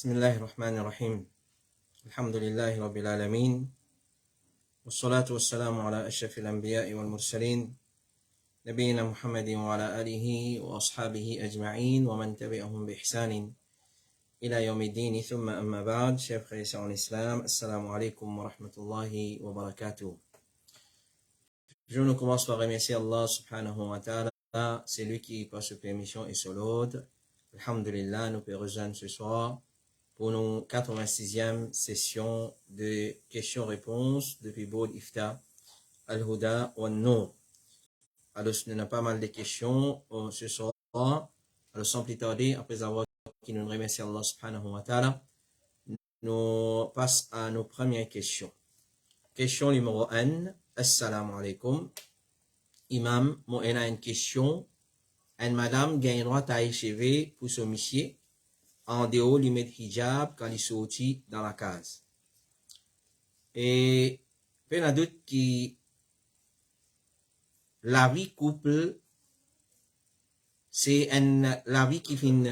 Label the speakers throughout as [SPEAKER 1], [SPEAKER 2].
[SPEAKER 1] بسم الله الرحمن الرحيم الحمد لله رب العالمين والصلاة والسلام على أشرف الأنبياء والمرسلين نبينا محمد وعلى آله وأصحابه أجمعين ومن تبعهم بإحسان إلى يوم الدين ثم أما بعد. Chers frères et sœurs en islam, assalamu alaikum wa rahmatullahi wa barakatuh. Je nous commence par remercier Allah subhanahu wa ta'ala, c'est lui qui par sa permission et sur l'ordre. Alhamdulillah, nous pouvons rejoindre ce soir pour nos 86e session de questions-réponses depuis Boud Ifta, Al-Huda wa Nour. Alors, nous avons pas mal de questions ce soir. Alors, sans plus tarder, après avoir qui nous remercie Allah subhanahu wa ta'ala, nous passons à nos premières questions. Question numéro 1. Assalamu alaikum. Imam, moi, il a une question. Une madame gagne droit à achever pour son monsieur. En dehors, il met hijab quand il sortit dans la case. Et, il y a d'autres qui, la vie couple, c'est la vie qui finit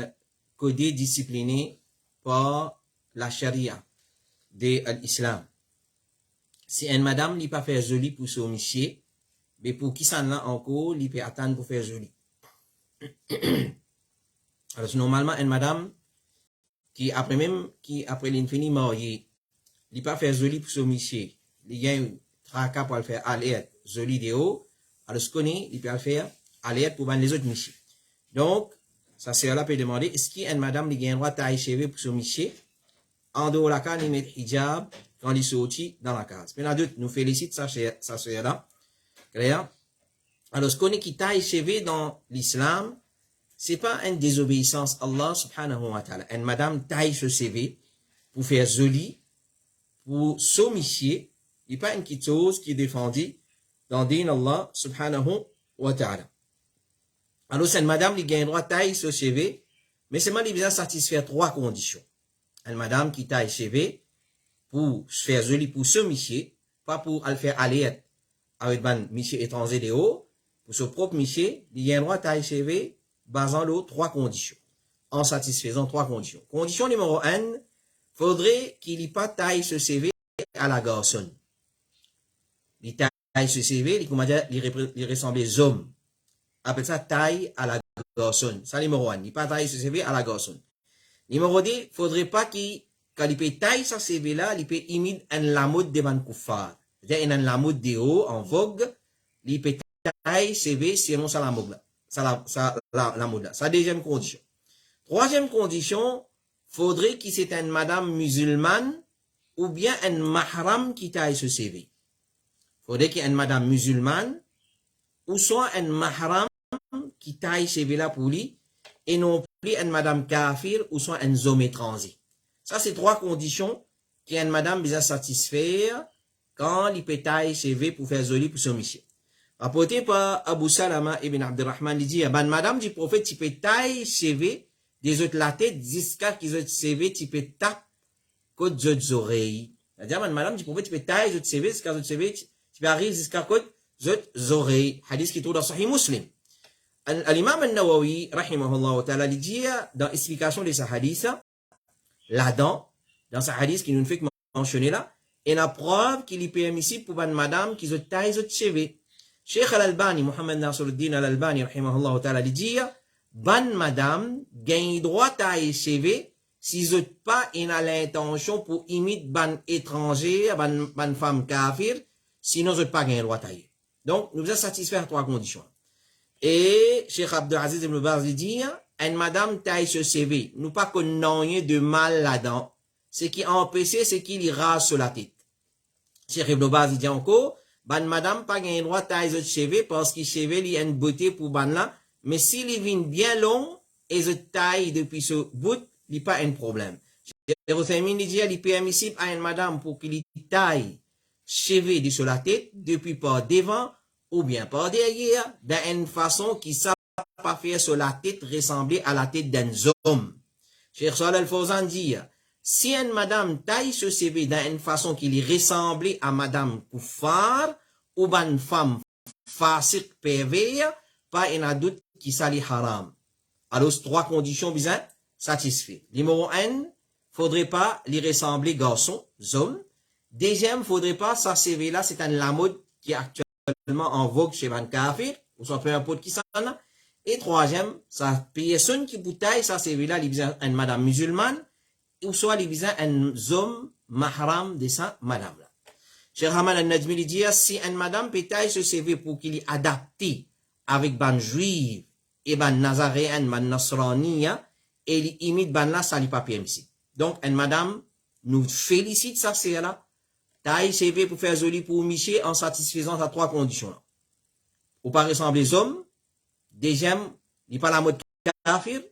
[SPEAKER 1] codée, disciplinée par la charia de l'islam. Si une madame n'est pas faire joli pour son monsieur, mais pour qui s'en a encore, il peut attendre pour faire joli. Alors, normalement, une madame qui après l'infini marié, il pas faire joli pour son monsieur, il y a un tracas pour le faire aller joli de haut, alors ce qu'on est, il peut le faire aller pour vendre les autres messieurs. Donc, ça c'est là peut demander, est-ce qu'il y a une madame qui a un droit à achever pour son monsieur, en dehors de la case, il met hijab quand il sortit dans la case. Mais là, nous félicite ça c'est là. Clair? Alors, ce qu'on est qui t'a achevé dans l'islam, c'est pas une désobéissance à Allah subhanahu wa ta'ala. Une madame taille ce CV pour faire joli, pour s'omissier, il n'y a pas une petite chose qui est défendue dans din Allah subhanahu wa ta'ala. Alors, c'est une madame qui gagne droit taille ce CV, mais c'est mal, il vient satisfaire trois conditions. Une madame qui taille CV pour se faire joli, pour s'omissier, pas pour le faire aller avec un monsieur étranger de haut, pour son propre monsieur, il gagne droit taille CV basant les trois conditions, en satisfaisant trois conditions. Condition numéro 1, faudrait qu'il n'y ait pas taille ce CV à la garçonne. Il taille ce CV, il ressemble aux hommes. Après ça, taille à la garçonne. Ça, numéro 1. Il n'y a pas taille ce CV à la garçonne. Numéro 2, faudrait pas quand il peut taille ce CV là, il peut imiter la mode de Vancouver. C'est-à-dire, la mode de haut, en vogue, il peut taille CV, sinon ça la mode là. La mode là. Ça, deuxième condition. Troisième condition, faudrait qu'il soit une madame musulmane ou bien un mahram qui taille ce CV. Faudrait qu'il y ait une madame musulmane ou soit un mahram qui taille ce CV là pour lui et non plus une madame kafir ou soit un homme étranger. Ça, c'est trois conditions qu'une madame bisa satisfaire quand il peut tailler ce CV pour faire joli pour son monsieur. Rapporté par Abu Salama ibn Abdurrahman, il dit, madame du prophète, tu peux tailler CV des autres la tête jusqu'à qu'ils autres CV, tu peux taper côté des autres oreilles. C'est-à-dire, madame du prophète, tu peux tailler des autres CV jusqu'à autres CV, tu peux arriver jusqu'à côté des autres oreilles. Hadith qui trouve dans Sahih Muslim. L'imam al-Nawawi, rahimahullah ta'ala, il dit, dans l'explication de ce hadith, là-dedans, dans ce hadith qui nous fait mentionner là, et la preuve qu'il est permissible pour une madame qui se taille des autres CV. Cheikh Al-Albani, Muhammad Nasruddin Al-Albani, rahimahullah ta'ala, dit, ban madame, gagne droit à CV, si vous n'avez pas l'intention pour imiter ban étranger, ban femme kafir, sinon vous n'avez pas gagne droit à y. Donc, nous avons satisfaire trois conditions. Et, Cheikh Abdelaziz Ibn Baz dit, une madame taille ce CV, nous pas qu'on ait de mal là-dedans. Ce qui empêche, c'est qu'il y rase sur la tête. Cheikh Ibn Baz dit encore, ban madame pas gagne droit à ce cheveux parce que cheveux il y a une beauté pour ban là, mais s'il vient bien long et se taille depuis ce bout, il n'y a pas un problème. Jérusalem dit il est permissible à une madame pour qu'il taille cheveux de sur la tête depuis par devant ou bien par derrière d'une façon qui ne pas faire sur la tête ressembler à la tête d'un homme. Cheikh Salih Al-Fawzan dit si une madame taille ce CV d'une façon qui lui ressemble à madame Koufar ou une femme fasik pervers, pas un doute qui s'allie haram. Alors, trois conditions bien satisfaites. Numéro 1, faudrait pas lui ressembler garçon, homme. Deuxième, faudrait pas, ça CV là, c'est la mode qui est actuellement en vogue chez Van Kafir, ou soit peu importe qui ça là. Et troisième, ça personne qui bouteille, ça CV là, il vient une madame musulmane, ou soit il vient un homme mahram de sa madame là. Cheikh Hamad al-Najmi il dit, si une madame pétaille ce CV pour qu'il est adapté avec ban juif et ban nazaréen, ban nasraniya, et il imite ban là, ça n'est pas permis. Donc, une madame nous félicite ça, c'est là. Taille CV pour faire joli pour Miché en satisfaisant à trois conditions là. Ou pas ressembler aux hommes. Deuxième, il n'est pas la mode kafir.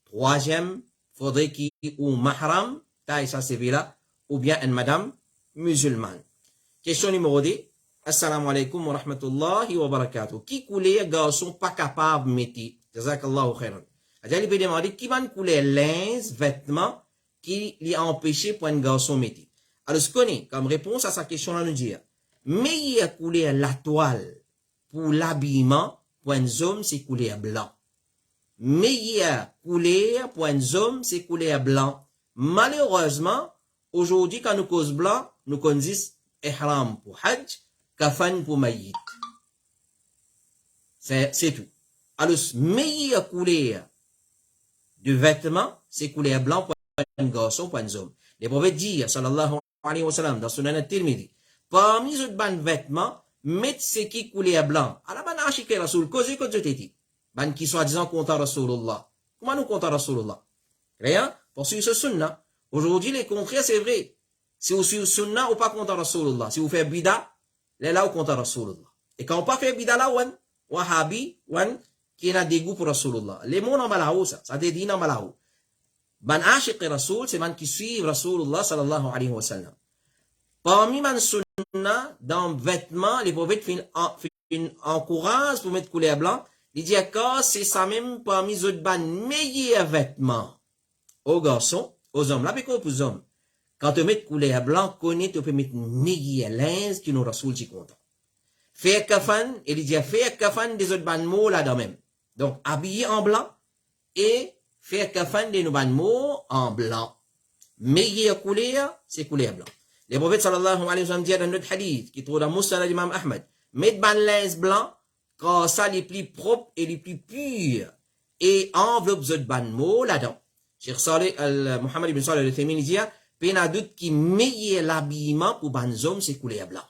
[SPEAKER 1] Troisième, faudrait qu'il y ait un mahram, taille ça CV là, ou bien une madame musulmane. Question numéro 2. Assalamu alaikum wa rahmatullahi wa barakatuh. Qui coulait garçon pas capable de mettre? Jazakallahu khairan. Adjali peut demander qui va couler linge, vêtements, qui lui a empêché pour un garçon mettre. Alors, ce qu'on est, comme réponse à sa question là, nous dire, meilleure couleur la toile pour l'habillement, pour un homme, c'est couleur blanc. Meilleure couleur pour un homme, c'est couleur blanc. Malheureusement, aujourd'hui, quand nous cause blanc, nous connaissons ihram pour hajj, kafan pour maït. C'est tout. Alors, meilleure couleur de vêtements, c'est couleur blanc pour un garçon, pour un homme. Les prophètes disent, sallallahu alayhi wa sallam, dans Sunan al-Tirmidhi, parmi les ban vêtements, mettez ce qui couleur blanc. Alors, ban achike Rasoul, cause que tu t'es dit. Ban qui soit disant contre Rasulullah. Comment nous contre Rasulullah? Rien? Pour suivre ce sunna. Aujourd'hui, les contraires, c'est vrai. Si vous suivez sunna ou pas contre Rasulullah. Si vous faites bida, les là ou contre Rasulullah. Et quand on pas fait bida là, ouan, wahabi, ouan, qui a des goûts pour Rasulullah. Les mots n'en malahou, ça te dit n'en malahou. Ban ashiq Rasoul, c'est man qui suit Rasulullah sallallahu alayhi wa sallam. Parmi man sunna, dans vêtements, les prophètes encouragent pour mettre couleur blanc. Il dit que c'est ça même parmi les autres ban meilleurs vêtements. Aux garçons, aux hommes, là, mais quoi pour les hommes? Quand tu mets couleur blanc, connais, tu peux mettre meilleur linge qui nous Rasoul qui content. Faire kafan, il dit faire kafan des autres ban mots là-dedans même. Donc, habillé en blanc et faire kafan des ban mots en blanc. Meilleure couleur, c'est couleur blanc. Les prophètes sallallahu alayhi wa sallam disent dans notre hadith, qui trouve dans Musnad l'imam Ahmed, mettre ban linge blanc, quand ça les plus propres et les plus purs, et enveloppe zot ban mots là-dedans. Cheikh Saleh Mohammed ibn Saleh al-Uthaymeen dit, peine doute qui meilleur l'habillement pour ban hommes, c'est couleur blanc.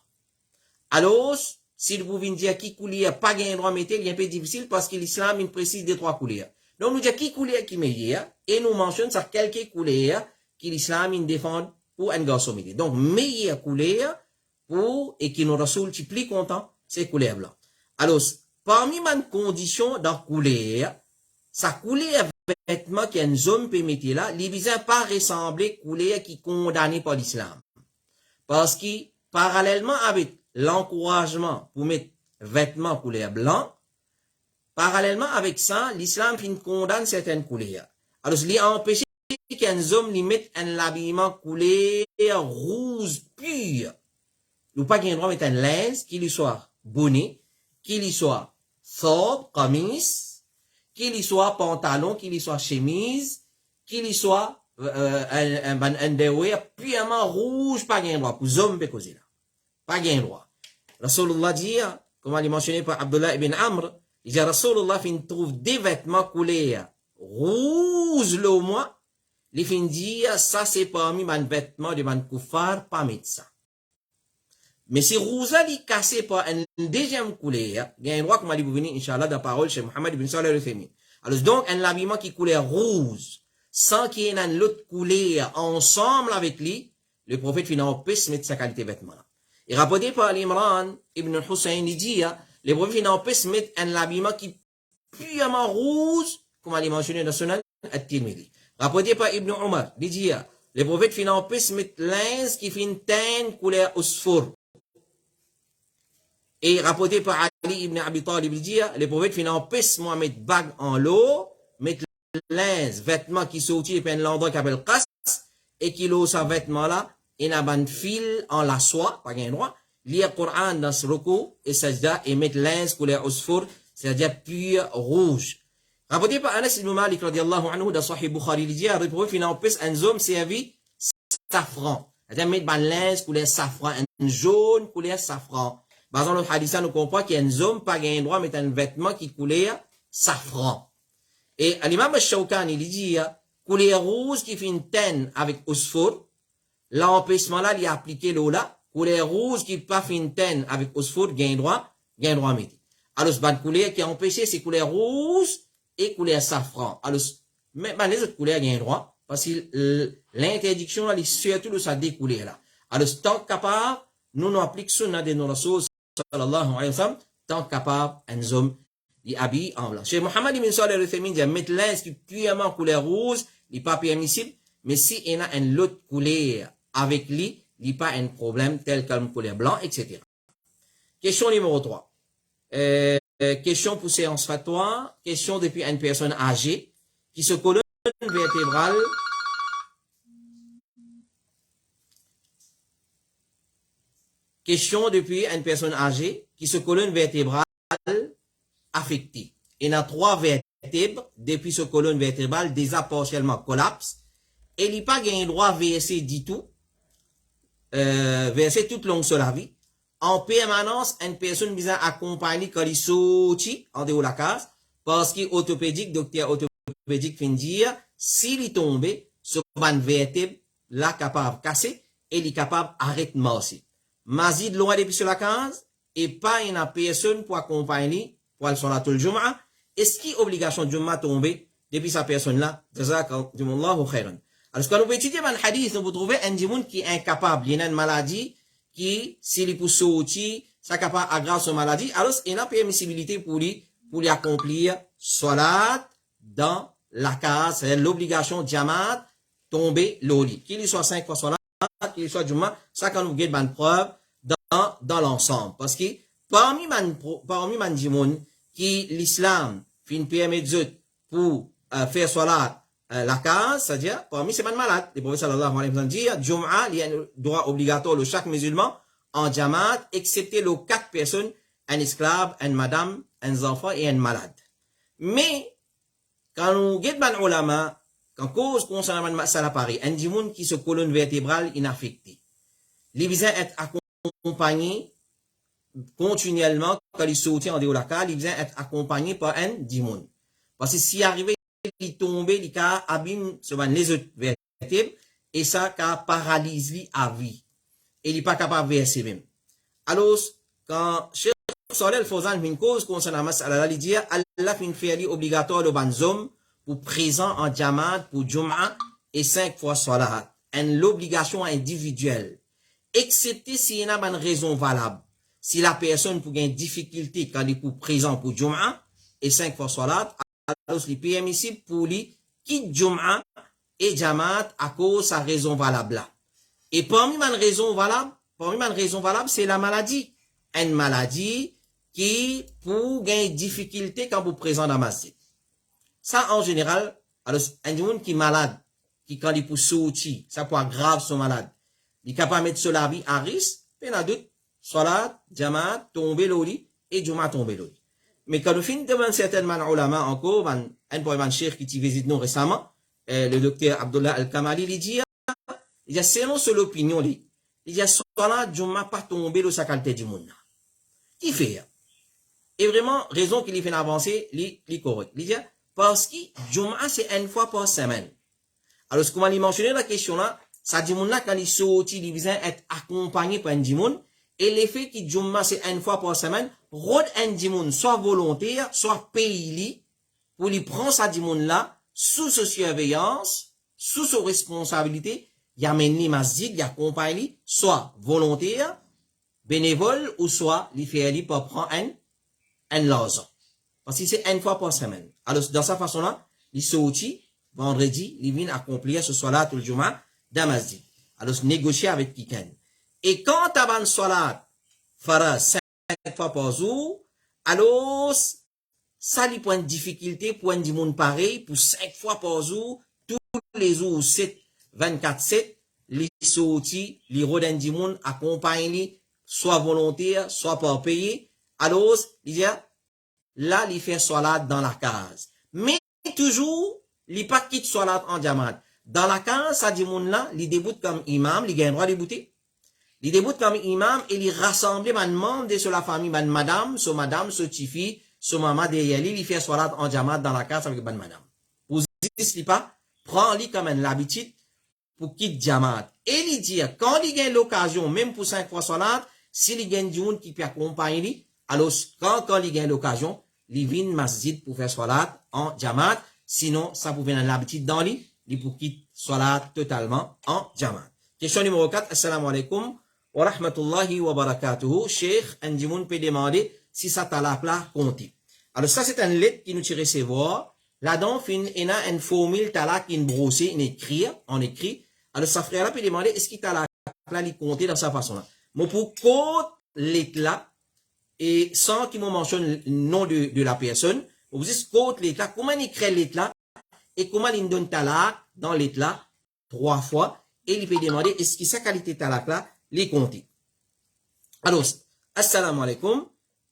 [SPEAKER 1] Alors, si vous pouvez dire qui couleur pas gain droit mettre, il est un peu difficile parce que l'islam il précise des trois couleurs. Donc nous disons qui couleur qui meilleur et nous mentionnons ça quelques couleurs qui l'islam il défend pour un garçon métier. Donc meilleure couleur pour et qui nous Rasoul qui plus content, c'est couleur blanc. Alors parmi les conditions dans couleur, sa couleur vêtement qu'un homme peut mettre là, il ne pas ressembler couleur qui condamné par l'islam. Parce que parallèlement avec l'encouragement pour mettre vêtements couleur blanc, parallèlement avec ça, l'islam condamne certaines couleurs. Alors, il a empêché qu'un homme lui mette un habillement couleur rouge pur. Il n'a pas le droit de mettre un linge qui lui soit bonnet, qui lui soit thawb, kamis, qui lui soit pantalon, qui lui soit chemise, qui lui soit un underwear purement rouge, pas de droit. Pour les hommes, là. Pas de droit. Rasulullah dit, comme il est mentionné par Abdullah ibn Amr, il dit Rasulullah fin trouve des vêtements couleur rouge le mois, il fin dit ça c'est parmi mes vêtements de man koufar, pas mettre ça. Mais si rouge là il cassé par une deuxième couleur, il y a un droit comme il vous venir inchallah dans parole chez Mohammed ibn Salih al-Uthaymeen. Alors donc un habillement qui couleur rouge sans qu'il y ait une autre couleur ensemble avec lui, le prophète fin empêche mettre sa qualité vêtement là. Et rapporté par l'Imran ibn Hussein, il dit, les prophètes n'empêchent de mettre un habillement qui est purement rouge, comme il est mentionné dans Sunan al-Tirmidhi. Rapporté par Ibn Umar, il dit, les prophètes n'empêchent de mettre linge qui fait une teinte couleur usfur. Et rapporté par Ali ibn Abi Talib, il dit, les prophètes n'empêchent de mettre bague en l'eau, mettre linge, vêtements qui sont utilisés par un endroit qui s'appelle qas, et qui l'eau, sa vêtement là, et n'a ban fil en la soie, pas gain droit, lire Coran dans ce ruku et sajda et mettre linge couleur usfur, c'est-à-dire pur rouge. Rapporté par Anas ibn Malik radiallahu anhu dans Sahih Bukhari, il dit, le prophète n'empêche un homme servi safran. C'est-à-dire, mettre ban linge, couleur safran, un jaune, couleur safran. Par exemple, le hadith, nous comprenons qu'il y a un homme, pas un droit, mettre un vêtement qui couleur safran. Et l'imam al-Shawkani, il dit, couleur rouge qui fait une teine avec osphore, l'empêchement là, il a appliqué l'eau là, couleur rouge qui pas fait une teine avec osphore, gain droit, mettre. Alors, ce ban couleur qui a empêché, c'est couleur rouge et couleur safran. Alors, mais les autres couleurs gain droit, parce que l'interdiction là, surtout de sa découleur là. Alors, tant capable, nous appliquons sunna de nos rasoul, sallallahu alayhi wa sallam, tant capable, un homme, il habille en blanc. Chez Mohammed ibn Salih al-Uthaymin, il met linge qui purement couleur rouge, il n'est pas permissible, mais si il a une autre couleur avec lui, il n'y a pas un problème tel qu'une couleur blanc, etc. Question numéro 3. Question pour séance fatoire. Question depuis une personne âgée qui se colonne vertébrale Question depuis une personne âgée qui se colonne vertébrale affectée. Il y a 3 vertèbres depuis ce colonne vertébrale déjà partiellement collapse et il n'y a pas gagné droit à verser du tout, verser toute longue sur la vie. En permanence, une personne vient accompagner quand il saute en dehors de la case parce que orthopédique, docteur orthopédique fin dire, s'il est tombé, ce ban vertèbre là capable casser et il est capable d'arrêter de marcher. Mazid loin depuis sur la case et pas une personne pour accompagner pour aller sur la tout le Jum'a. Est-ce qu'il y a obligation de Jum'a tomber depuis sa personne là? Jazakallahu khairan. Alors, quand nous étudions un hadith, nous trouvons un djimoun qui est incapable. Il y a une maladie qui, s'il est pour sortir, ça capable d'aggraver son maladie. Alors, il y a une permissibilité pour lui accomplir salat dans la case. C'est l'obligation de Jamaat tomber l'oli. Qu'il y soit 5 fois salat, qu'il y soit Jum'a, ça quand nous guette une preuve dans l'ensemble. Parce que parmi man djimoun qui l'islam fin permettre pour faire salat la case, c'est-à-dire, parmi ces malades, le prophète sallallahu alayhi wa sallam dit, Jum'a, il y a un droit obligatoire de chaque musulman en Jamaat, excepté les 4 personnes, un esclave, une madame, un enfant et un malade. Mais, quand nous guettons les ulama, quand cause concernant le masala pareil, un djimoun qui se colonne vertébrale inaffectée, il vient être accompagné continuellement, quand il saute en dehors de la case, il vient être accompagné par un djimoun. Parce que s'il arrive il tombe, il abîme les autres vertèbres et ça paralyse lui à vie. Et il n'est pas capable de verser même. Alors, quand Cheikh Saleh Al-Fawzan une cause concernant masala, il dit Allah fait une fait obligatoire de banzom pour présent en Jamaat pour Jum'a et 5 fois salat. L'obligation individuelle. Excepté s'il y a une raison valable. Si la personne pour une difficulté quand il est pour présent pour Jum'a et 5 fois salat, alors c'est permissible pour lui quitter Jum'a et Jamaat à cause de sa raison valable. Et parmi les raisons valables, c'est la maladie. Une maladie qui pour gagner difficulté quand vous présent dans la masjid. Ça, en général, alors, un monde qui est malade, qui quand il peut sortir, ça peut aggraver son malade. Il est capable de mettre sur la vie à risque, puis il y a d'autres, salat, Jamaat, tomber l'oli, et Jum'a tomber l'oli. Mais quand nous finissons devant certains ulama encore, un point cheikh qui visite nous récemment, le docteur Abdullah Al-Kamali, il dit, selon l'opinion, il dit, salat, Jum'a pas tombé le sacalité du monde. Qui fait? Et vraiment, raison qu'il fait avancer, il est correct. Il dit, parce que Jum'a c'est une fois par semaine. Alors, ce qu'on m'a mentionné la question là, ça dit, quand il sortit, il vient être accompagné par un djimoun, et l'effet qui Jum'a c'est une fois par semaine, rôde un djimoun, soit volontaire, soit payé, pour lui prendre sa djimoun là, sous sa surveillance, sous sa responsabilité, il y a mené masjid, il y a accompagné, soit volontaire, bénévole, ou soit, il fait aller pour prendre un l'argent. Parce que c'est une fois par semaine. Alors, dans sa façon-là, il sortit, vendredi, il vient accomplir ce soir-là, tout le Jum'a, dans masjid. Alors, négocier avec quelqu'un. Et quand tu as une salat, fera 5 fois par jour, alors, ça lui prend une difficulté pour un monde pareil, pour 5 fois par jour, tous les jours, 24/7, les sorties, les rodins du monde accompagnent, soit volontaire, soit par payer. Alors, il y a, là, il fait salat dans la case. Mais toujours, il pas quitte salat en Jamaat. Dans la cas, ça dit moun là, il déboute comme imam, il gagne droit de débouter. Il déboute comme imam et il rassemble man membre de la famille, madame, so tifi, so maman derrière lui, il fait salat en jamaat dans la case avec madame. Pour dire pas, prends-lui comme l'habitude pour quitter jamaat. Et il dit, quand il gagne l'occasion, même pour 5 fois salat, s'il gagne du monde qui peut accompagner lui, alors quand il gagne l'occasion, il vient masjid pour faire salat en jamaat, sinon ça pouvait être l'habitude dans lui, il pour quitter salat totalement en jamaat. Question numéro 4, assalamu alaikum wa rahmatullahi wa barakatuhu. Cheikh, Andimoun peut demander si ça talak là compte. Alors ça c'est une lettre qui nous tire recevoir. Là-dedans, il y a une formule talak qui est brossée, on écrit. Alors ça frère là peut demander est-ce qu'il talak là il compte dans sa façon là. Mais pour code lettre là, et sans qu'il me mentionne le nom de la personne, vous dites code lettre là, comment il crée lettre là, et comment il donne talak dans lettre là, 3 fois, et il peut demander est-ce que sa qualité talak là, les compter. Alors, assalamu alaikum,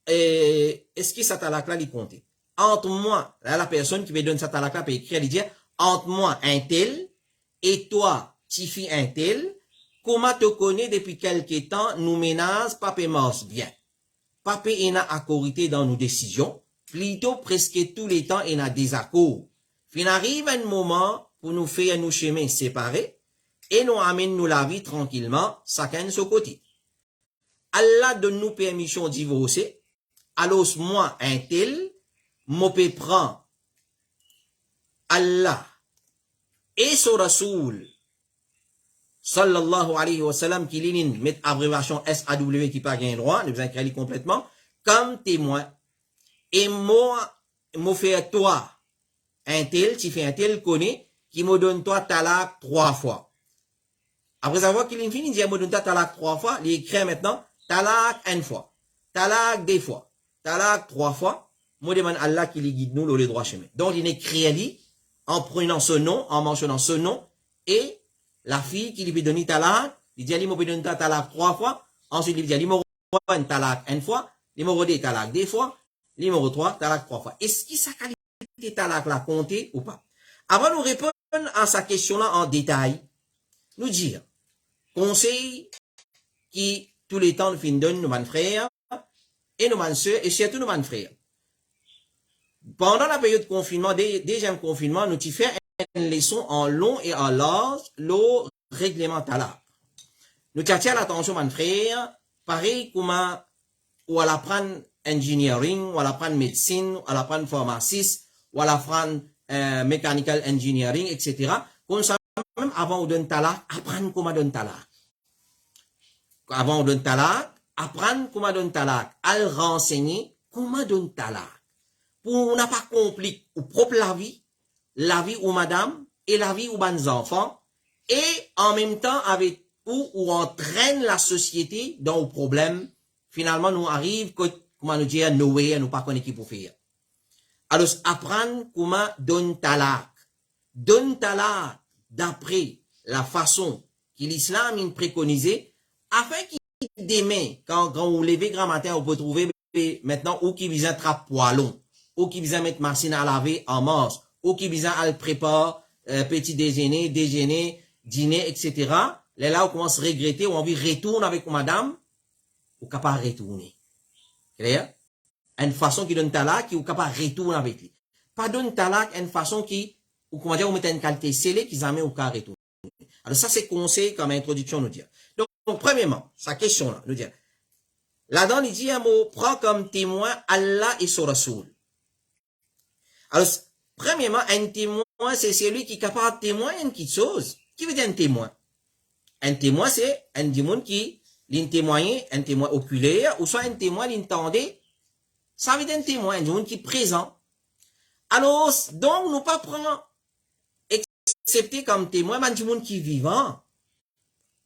[SPEAKER 1] est-ce que sa talak là, les compter? Entre moi, là, la personne qui me donne sa talak là, peut écrire, elle dit, entre moi, un tel, et toi, Tifi, un tel, comment te connais depuis quelque temps, nous menace, pape marche bien. Pape est à accorité dans nos décisions, plutôt presque tous les temps, il a des accords. Fin arrive un moment pour nous faire nos chemins séparés, et nous amène nous la vie tranquillement, chacun de son côté. Allah donne nous permission de divorcer. Alors moi, un tel, moi peut prendre Allah et son Rasoul, sallallahu alayhi wa sallam, qui ligne, met abréviation SAW qui pas gain droit, nous avons créé complètement, comme témoin. Et moi fait toi, un tel, tu fais un tel connaît, qui me donne toi talak 3 fois. Après avoir qu'il finit, il dit, me donne toi talak 3 fois, il écrit maintenant, talak 1 fois, talak 2 fois, talak 3 fois, moi demande Allah qui les guide nous le droit chemin. Donc il écrit en prenant ce nom, en mentionnant ce nom, et la fille qui lui peut donner talak, il dit, il me donne talak 3 fois, ensuite il dit, il me donne talak 1 fois, il me donne talak 2 fois, il me donne 3 talak 3 fois. Est-ce que sa qualité talak la compter ou pas? Avant de nous répondre à sa question là en détail, nous dire, conseil qui tous les temps nous fin donne nos frères et nos sœurs et surtout nos frères. Pendant la période de confinement, deuxième confinement, nous t'y fait une leçon en long et en large, le règlement talak. Nous t'attire l'attention, mon frère, pareil comme ou à l'apprendre engineering, ou à l'apprendre médecine, ou à l'apprendre pharmaciste, ou à l'apprendre mechanical engineering, etc. Comme ça, même avant on donne talak, apprendre comment donner talak. Avant on donne talak, apprendre comment donner talak. À renseigner comment donner talak. Pour n'a pas compliqué ou propre la vie ou madame, et la vie ou les enfants, et en même temps avec ou entraîne la société dans le problème. Finalement, nous arrive que, comment nous dire, Noé, nous pas connaître qui pour faire. Alors, apprendre comment donner talak. Donne talak d'après la façon que l'islam a préconisé, afin qu'il demain, quand on lève grand matin, on peut trouver maintenant ou qui vise un trappe poilon, ou qui vise à mettre machine à laver en marche, ou qui vise à le préparer, petit déjeuner, dîner, etc. Là, on commence à regretter, ou on veut retourner avec madame, ou capable de retourner. Clair? Une façon qui donne talak, qui est capable de retourner avec lui. Pas donne talak, une façon qui, ou comment dire, on met une qualité scellée qui amène au cas retourner. Alors ça, c'est conseil comme introduction, nous dire. Donc, premièrement, sa question là, nous dire. Là-dedans, il dit un mot, prend comme témoin Allah et son Rasoul. Alors, premièrement, un témoin, c'est celui qui est capable de témoigner une petite chose. Qui veut dire un témoin? Un témoin, c'est un démon qui l'in témoigner, un témoin oculaire, ou soit un témoin l'intendait. Ça veut dire un témoin, un démon qui est présent. Alors, donc, nous pas prendre, accepter comme témoin, un démon qui est vivant.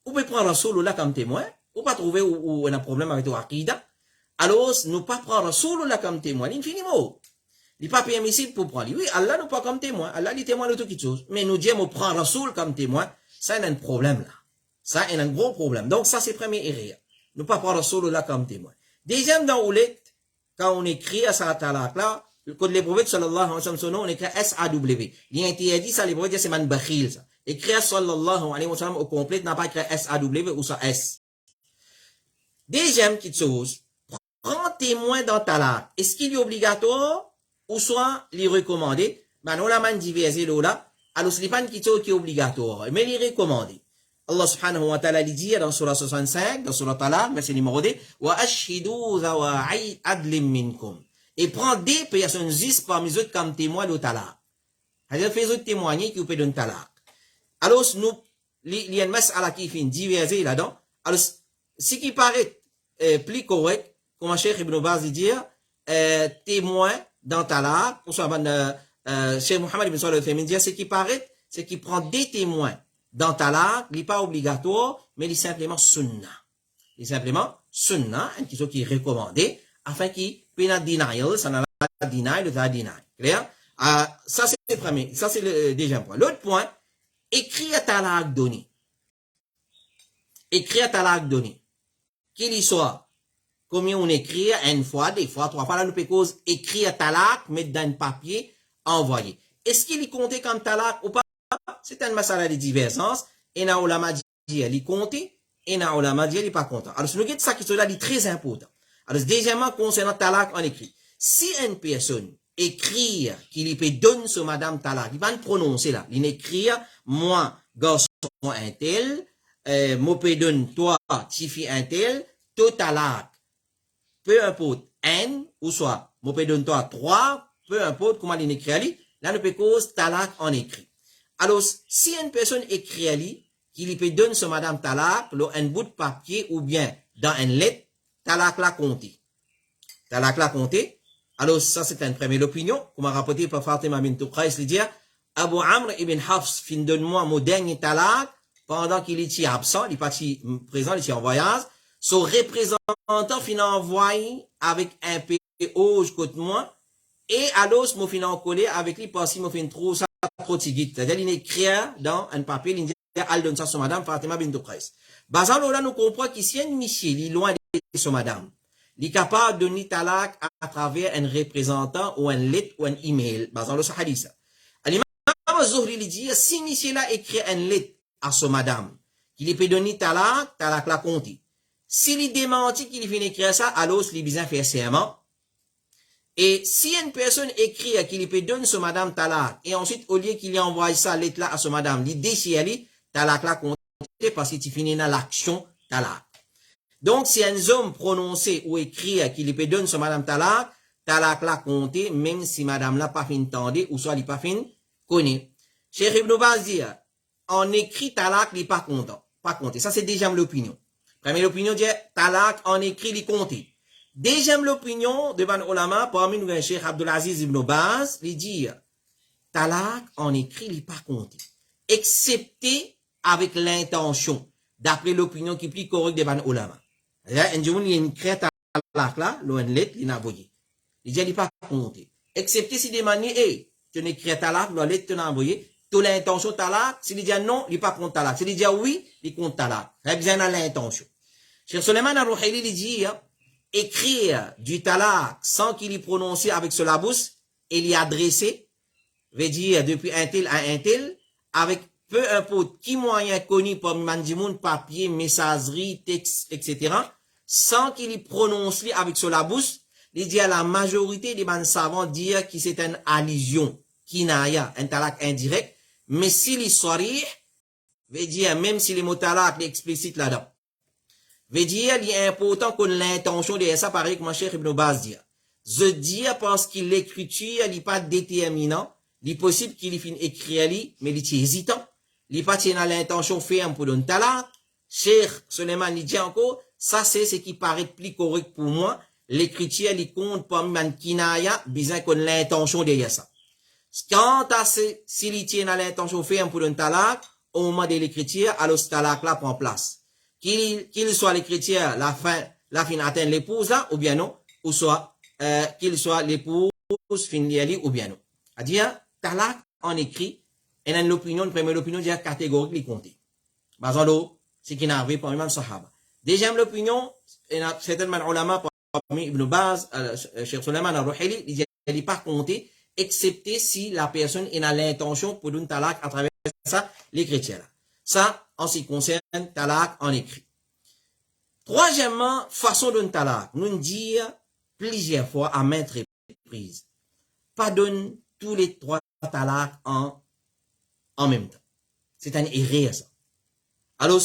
[SPEAKER 1] Ou peut prendre un solo là comme témoin, ou pas trouver ou un problème avec le Akida. Alors, nous pas prendre un solo là comme témoin, l'infiniment. Il n'est pas permissible pour prendre. Oui, Allah nous pas comme témoin. Allah dit témoin de toute chose. Mais nous disons, prendre un solo comme témoin, ça a un problème là. Ça a un gros problème. Donc, ça, c'est premier erreur. Nous pas prendre solo là comme témoin. Deuxième dans Oulet, quand on écrit à sa talak là, le code les prophètes sallallahu alayhi wa sallam, on écrit SAW. Il a interdit ça, les prophètes, c'est man bakhil ça. Écrire sallallahu alayhi wa sallam au complet, n'a pas écrit S-A-W ou ça S. Deuxième petite chose, prends témoin dans talaq. Est-ce qu'il est obligatoire ou soit il est recommandé? Ben, on l'a man diversé là. Alors, ce n'est pas une question qui est obligatoire, mais il est recommandé. Allah subhanahu wa ta'ala dit dans surah 65, dans surah Talaq, verset numéro 2, wa ashhidu zawa adlim minkum. Et prends des personnes juste parmi eux comme témoins de talaq. C'est-à-dire, fais-eux témoigner qu'ils peuvent donner talaq. Alors, nous, il y a une mas'ala qui fait diverser là-dedans. Alors, ce qui paraît plus correct, comme Cheikh Ibn Baz dit, témoin dans talaq, pour ça, Cheikh Mohammed Ibn Salih al-Uthaymeen dit, ce qui paraît, c'est qu'il prend des témoins dans talaq, il n'est pas obligatoire, mais il est simplement sunnah. Il est simplement sunnah, une question qui est recommandée, afin qu'il puisse pas denial, ça n'a pas deny, le deny. Clair? Ça, c'est le premier, ça, c'est le deuxième point. L'autre point, écrire talaq donné. Écrire talaq donné. Qu'il y soit, combien on écrit, une fois, deux fois, trois fois, là, nous peut cause écrire talaq, mettre dans un papier, envoyer. Est-ce qu'il est compté comme talaq ou pas? C'est un masala de divergence. Et na ulama dit, il est compté, et na ulama dit, il n'est pas content. Alors, si nous regardons ça qui est très important. Alors, deuxièmement, concernant talaq, on écrit. Si une personne écrit qu'il peut donner sur madame talaq, il va le prononcer là. Il écrit, moi, garçon un tel, moi peut donner toi, tifi un tel, tout talaq. Peu importe, n, ou soit, moi peut donner toi 3, peu importe comment il écrit ali, là, nous peut cause talaq en écrit. Alors, si une personne écrit ali, qu'il peut donner sur madame talaq, un bout de papier ou bien dans une lettre, talaq la compté. Talaq la compté. Alors, ça, c'est une première opinion, comme a rapporté par Fatima bint Qais, il dit, Abu Amr ibn Hafs, fin donne-moi mon dernier talaq, pendant qu'il était absent, il est parti présent, il était en voyage, son représentant fin envoyé avec un PO côté moi, et alors, mon fin en collé avec lui, parce qu'il m'a fait trop ça, trop tigit. C'est-à-dire, il écrit dans un papier, il dit, al donne ça sur madame Fatima bint Qais. Bazan, là, nous comprenons qu'ici, un monsieur, il est loin de sur madame. Il est capable de donner talaq à travers un représentant ou un lettre ou un email. Bazan, le hadith. L'imam Zuhri, il dit, si monsieur là écrit une lettre à son madame, qu'il peut donner talaq la compte. S'il démentit qu'il vient écrire ça, alors, il besoin faire serment. Et si une personne écrit qu'il peut donner son madame talaq, et ensuite, au lieu qu'il envoie ça, lettre là à son madame, il déchire, talaq la compte, parce qu'il finit dans l'action talaq. Donc, si un homme prononcé ou écrit qu'il peut donner son madame talaq la compte, même si madame l'a pas fin tendé, ou soit il pas fin connaît. Cheikh Ibn Baz dit, en écrit talaq, il pas content. Pas compté. Ça, c'est déjà l'opinion. Première opinion dit, talaq, en écrit, il compté. Deuxième l'opinion de Ban Ulama, parmi nous, Cheikh Abdulaziz Ibn Baz, il dit, talaq, en écrit, il pas compté. Excepté avec l'intention, d'après l'opinion qui est plus correcte de Ban Ulama. Là, un jour, il y a une crête talaq là, l'on lettre, il n'a pas envoyé. Il dit, il pas compté. Excepté si des manières, tu n'écris talaq, l'on lettre, tu n'as envoyé. Tu l'intention talaq, s'il dit non, il pas compte talaq. S'il dit oui, il compte talaq. Il bien à l'intention. Cheikh Suleiman al-Ruhaili, il dit, écrire du talaq sans qu'il y prononce avec ce labous, et l'y adresser, veut dire depuis un tel à un tel, avec peu importe qui moyen connu par mandimoun, papier, messagerie, texte, etc., sans qu'il y prononce avec ce labous, il dit à la majorité des savants dire que c'est une allusion, kinaya, un talaq indirect, mais s'il est sarih, veut dire même si les mots talaq est explicite là-dedans, veut dire il est important qu'on l'intention de ça, pareil que mon cher Ibn Baz dit. Je dis parce que l'écriture n'est pas déterminant, il est possible qu'il finisse écrire, mais il est hésitant. Il n'est pas dans l'intention ferme pour donner talaq. Cheikh Suleiman il dit encore, ça c'est ce qui paraît plus correct pour moi. L'écriture, il compte parmi man kinaya, besoin qu'on l'intention derrière ça. Quant à s'il y tient dans l'intention ferme pour donner talaq, au moment de l'écriture, alors ce talaq là prend place. Qu'il soit l'écriture, la fin atteint l'épouse là, ou bien non, ou soit, qu'il soit l'épouse, fin d'y ou bien non. C'est-à-dire, talaq en écrit, et dans l'opinion, une première opinion, dire catégorique, il compte. Par exemple, c'est qui n'a arrivé parmi les sahaba. Deuxième l'opinion, certainement, ulama, parmi Ibn Baz, Cheikh Suleiman al-Ruhaili, il dit, il n'est pas compté, excepté si la personne est dans l'intention pour donner talaq à travers ça, les chrétiens là. Ça, en ce qui concerne talak en écrit. Troisièmement, façon d'un talak. Nous dire plusieurs fois à maintes reprises. Pas donne tous les trois talaks en même temps. C'est un erreur, ça. Alors,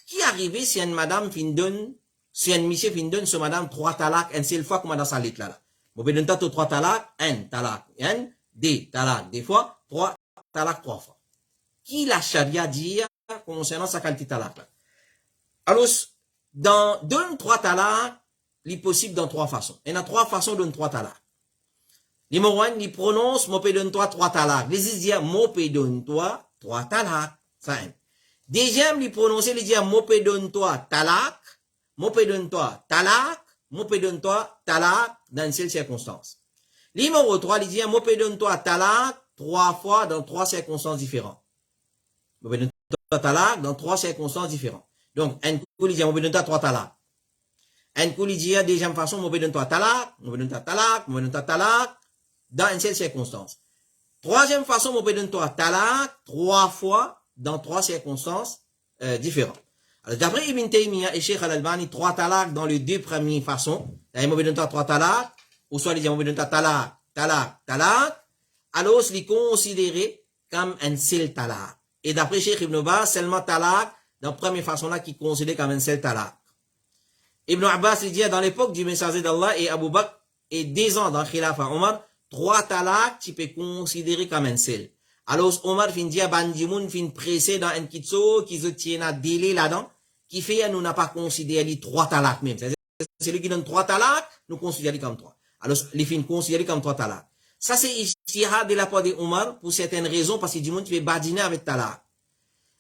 [SPEAKER 1] qui arrive si une madame fin donne, si un monsieur fin donne sur madame trois talaks, une seule fois comme dans sa lettre là. Vous pouvez donner trois talaks, un talak, un, des talaks, des fois, trois talaks, trois fois. Qui la charia dit concernant sa qualité talak là? Alors, dans donne trois talaks, il est possible dans trois façons. Il y a trois façons de donner trois talaks. Numéro 1, il prononce, mon donne toi trois talaks. Les dit, mon donne toi trois talaks. Ça, un. Deuxième, il prononce, il dit, mon donne toi talak, mon donne toi talak, mon donne toi talak dans une seule circonstance. Numéro 3, il dit, mon donne toi talak trois fois dans trois circonstances différentes. Mon donne toi talak dans trois circonstances différentes. Donc, un coup, il dit, mon donne toi trois talaks. Un coup, il dit, deuxième façon, mon donne toi talak, mon donne toi talak, mon donne toi talak, dans une seule circonstance. Troisième façon, mon donne toi talak trois fois dans trois circonstances différentes. Alors, d'après Ibn Taymiyyah et Sheikh Al-Albani, trois talak dans les deux premières façons, mon donne toi trois talak, ou soit il dit, mon donne toi talak, talak, talak, alors c'est considéré comme un seul talak. Et d'après Sheikh Ibn Baz, seulement talak, dans la première façon-là, qui est considéré comme un seul talak. Ibn Abbas, il dit, dans l'époque du messager d'Allah et Abu Bakr, et 10 ans dans Khilafa Omar, trois talaks, tu peux considérer comme un seul. Alors, Omar fin dit, bandimoun fin pressé dans un kitso, qui se tient à délai là-dedans, qui fait, nous n'a pas considéré les trois talaks même. C'est celui qui donne trois talaks, nous considérons comme trois. Alors, les fins considérés comme trois talaks. Ça, c'est ijtihad de la part de Omar, pour certaines raisons, parce que du monde, tu fais badiner avec talak.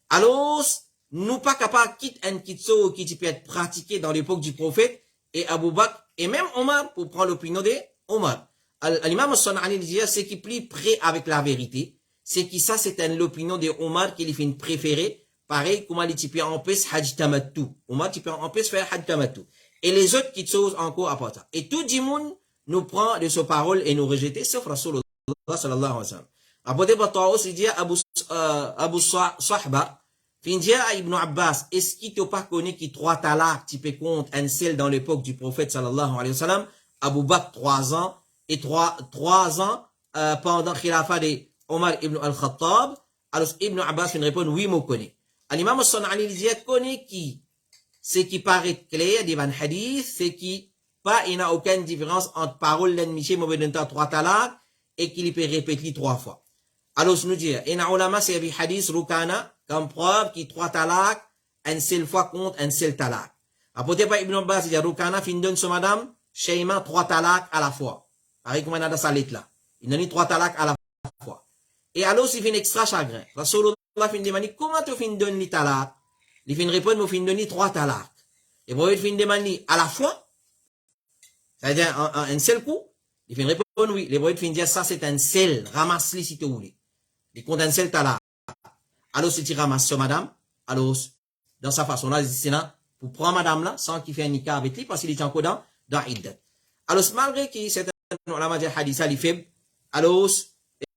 [SPEAKER 1] Alors, nous pas capables quitte un kitso qui peut être pratiqué dans l'époque du prophète et Abu Bakr et même Omar pour prendre l'opinion de Omar. L'imam As-San'ani dit c'est qui plus près avec la vérité, c'est qui ça c'est l'opinion de Omar qui lui fait préféré, pareil comme il peut empêcher Hajj Tamattu. Omar tu peux empêcher faire Hajj Tamattu. Et les autres kitsos encore à part. Et tout le monde nous prend de ses paroles et nous rejette sauf Rasulullah sallallahu alayhi wa sallam. Après Batta'us il dit Abu Sahba Findia à Ibn Abbas, est-ce qu'il t'a pas connu qui trois talaks, tu peux compte un seul dans l'époque du prophète sallallahu alayhi wa sallam, Abu Bakr 3 ans, et 3 ans, pendant Khilafa de Omar ibn al-Khattab, alors Ibn Abbas fin répond, oui, moi connais. L'imam As-San'ani dit, connaît qui, ce qui paraît clair devant hadith, c'est qui, pas, il n'y a aucune différence entre parole l'ennemi, mauvais trois talaks, et qu'il peut répéter 3 fois. Alors, nous dire, il y a un ulama, c'est un hadith rukana, comme preuve qui trois talaks, une seule fois contre un seul talak. Apporté par Ibn Abbas, il dit, rukana fin donne sur madame, Shayma 3 talaks à la fois. Pareil comme on a dans sa lettre là. Il donne 3 talaks à la fois. Et alors, il fait un extra chagrin. Rasulullah fin demande, comment tu fin donne les talaks? Il fin répondre, moi fin donne 3 talaks. Et pour il fin demande à la fois, c'est-à-dire un seul coup, il fin répondre oui. Les broyes fin dire, ça c'est un seul, ramasse-les si tu voulais. Il compte un seul talak. Alors, si tu ramasses sur madame, alors, dans sa façon-là, c'est là, pour prendre madame là, sans qu'il fait un nika avec lui, parce qu'il est encore dans Iddat. Alors, malgré que certains, on l'a dit, hadith, il est faible, alors,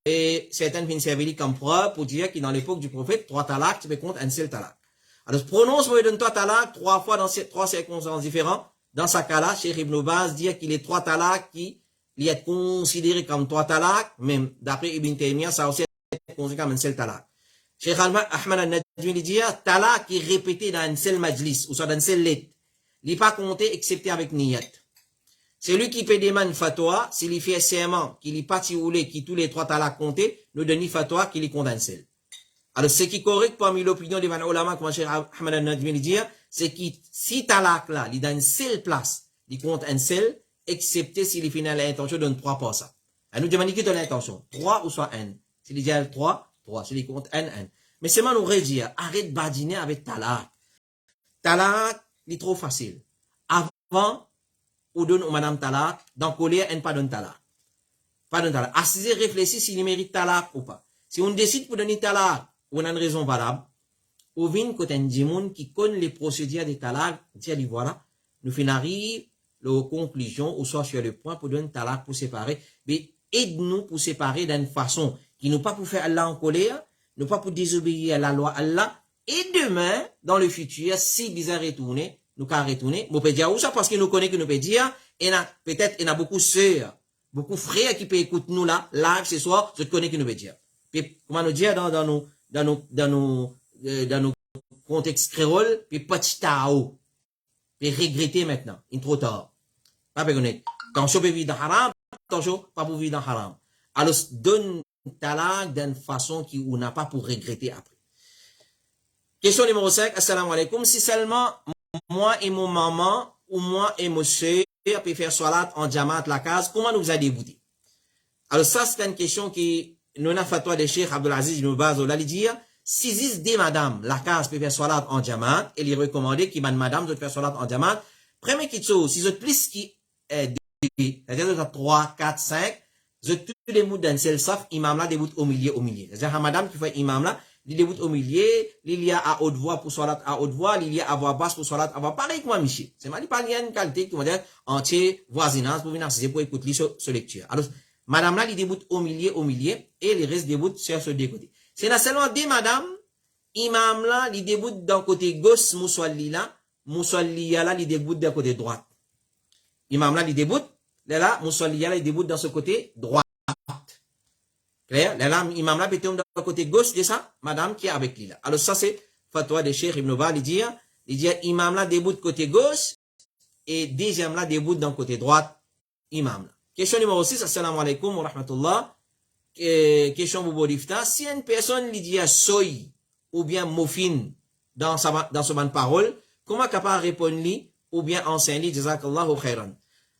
[SPEAKER 1] et certains viennent servir comme preuve pour dire que dans l'époque du prophète, 3 talaks, tu peux compter un seul talak. Alors, prononce, moi, donne 3 talaks, 3 fois dans 3 circonstances différentes. Dans ce cas-là, Cheikh Ibn Baz dit qu'il est 3 talaks qui, il est considéré comme 3 talaks, même d'après Ibn Taymiyyah, ça aussi est considéré comme un seul talak. Cheikh Ahmad al-Najmi dit, talak qui est répété dans un seul majlis, ou soit dans une seule lettre. Il n'est pas compté, excepté avec niyat. C'est lui qui peut demander fatwa, s'il y fait serment, qu'il n'est pas tiroulé, qui tous les 3 talaks comptés, nous donne fatwa, qu'il est compte un seul. Alors, ce qui est correct parmi l'opinion des ulama, comme Cheikh Ahmad al-Najmi dit, c'est que si talak là, il est dans une seule place, il compte un seul, excepté s'il fait l'intention de 3 pour ça. Elle nous demande qui donne l'intention, 3 ou soit 1. S'il dit 3, c'est les comptes N. Mais c'est moi nous redire, arrête de badiner avec talak. Talak, il est trop facile. Avant, on donne au madame talak, dans colère, elle pas donne talak. Pas donne talak. Assisez, réfléchissez s'il mérite talak ou pas. Si on décide pour donner talak, on a une raison valable, on vient côté un djimoun qui connaît les procédures des talak, dit voilà, nous finissons la conclusion, ou soit sur le point pour donner talak pour séparer, mais aide-nous pour séparer d'une façon qui nous pas pour faire Allah en colère, nous pas pour désobéir à la loi Allah. Et demain, dans le futur, si bizarre retourner, nous qu'à retourner, nous peut dire où ça parce que nous connaissons que nous peut dire, et peut-être, il y a beaucoup sœurs, beaucoup frères qui peuvent écouter nous là, live ce soir, je connais que nous peut dire. Puis, comment nous dire dans nos contextes créoles, puis petit tao, puis regretter maintenant, il est trop tard. Pas connaître. Attention, peut vivre dans haram, attention, pas pour vivre dans haram. Alors, donne talak d'une façon qui on n'a pas pour regretter après. Question numéro 5, assalamu alaikum. Si seulement moi et mon maman, ou moi et mon soeur, peut faire salat en diamant la case, comment nous a dégoûté? Alors ça, c'est une question qui, nous avons fatwa de Cheikh Abdelaziz Ibn Baz, il dit, si zis des madame, la case peut faire salat en diamant, et il recommandé qu'il madame doit faire salat en diamant, premier qui chose, si vous plus qui est c'est-à-dire 3, 4, 5, tous les mots d'un seul saf, imam là débute au milieu. C'est-à-dire, madame qui fait imam là, il débute au milieu, il y a à haute voix pour salat à haute voix, il y a à voix basse pour salat à voix, pareil que moi, Michel. C'est mal, il parle, il y a une qualité qui va dire, entier, voisinage, pour venir assister, pour écouter ce lecture. Alors, madame là, il débute au milieu, et les restes débutent sur ce deux côtés. C'est là seulement des madame, imam là, il débute d'un côté gauche, moussoali là, il débute d'un côté droite. Imam là, il débute, là, moussoali là, il débute dans ce côté droit. Clair? Là, imam là, peut-être dans le côté gauche de ça, madame qui est avec lui là. Alors ça, c'est fatwa de Cheikh Ibn Baz, il dit, imam là, débute côté gauche, et deuxième là, débute dans le côté droite, imam là. Question numéro 6, assalamu alaikum wa rahmatullah. Question Bobo Difta. Si une personne lui dit soy ou bien mofin dans sa bonne parole, comment capable répondre lui ou bien enseigner jazakallahu khairan?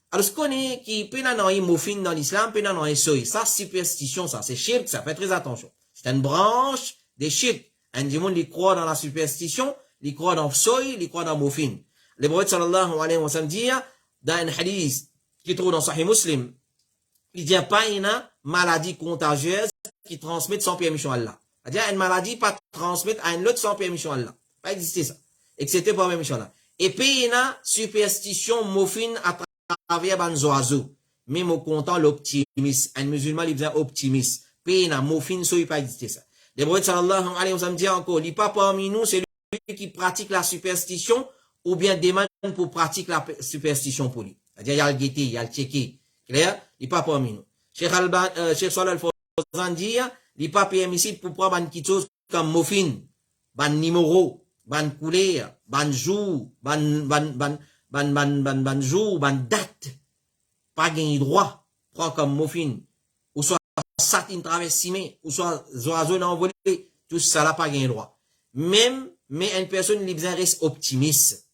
[SPEAKER 1] Alors, ce qu'on est qui peut n'avoir mofin dans l'islam, peut n'avoir soy. Ça, superstition, ça, c'est shirk, ça fait très attention. C'est une branche des shirk. Un démon, il croit dans la superstition, il croit dans soy, il croit dans mofin. Le prophète sallallahu alayhi wa sallam dit, dans un hadith qui trouve dans Sahih Muslim, il dit pas une maladie contagieuse qui transmet sans permission Allah. C'est-à-dire une maladie pas transmettre à une autre sans permission Allah. Pas exister ça. Etc. par permission Allah. Et puis une superstition mofine à travers les oiseaux. Même au comptant l'optimisme. Un musulman il devient optimiste. Puis une mofine ça il pas exister ça. Le prophète sallallahu alayhi wa sallam dit encore, il pas parmi nous c'est lui qui pratique la superstition ou bien demande pour pratiquer la superstition pour lui. C'est-à-dire il y a le guetter, il y a le checker. Clair? Il pas parmi nous. Cheikh Salih Al-Fawzan dit, il pas permissible pour prendre une petite chose comme muffin, ban numéro, ban couleur, ban jour, ban jour, ban date. Pas gagner droit. Prends comme muffin. Ou soit satin traversé, ou soit oiseau envolé. Tout ça là pas gagner droit. Même, mais une personne qui reste optimiste.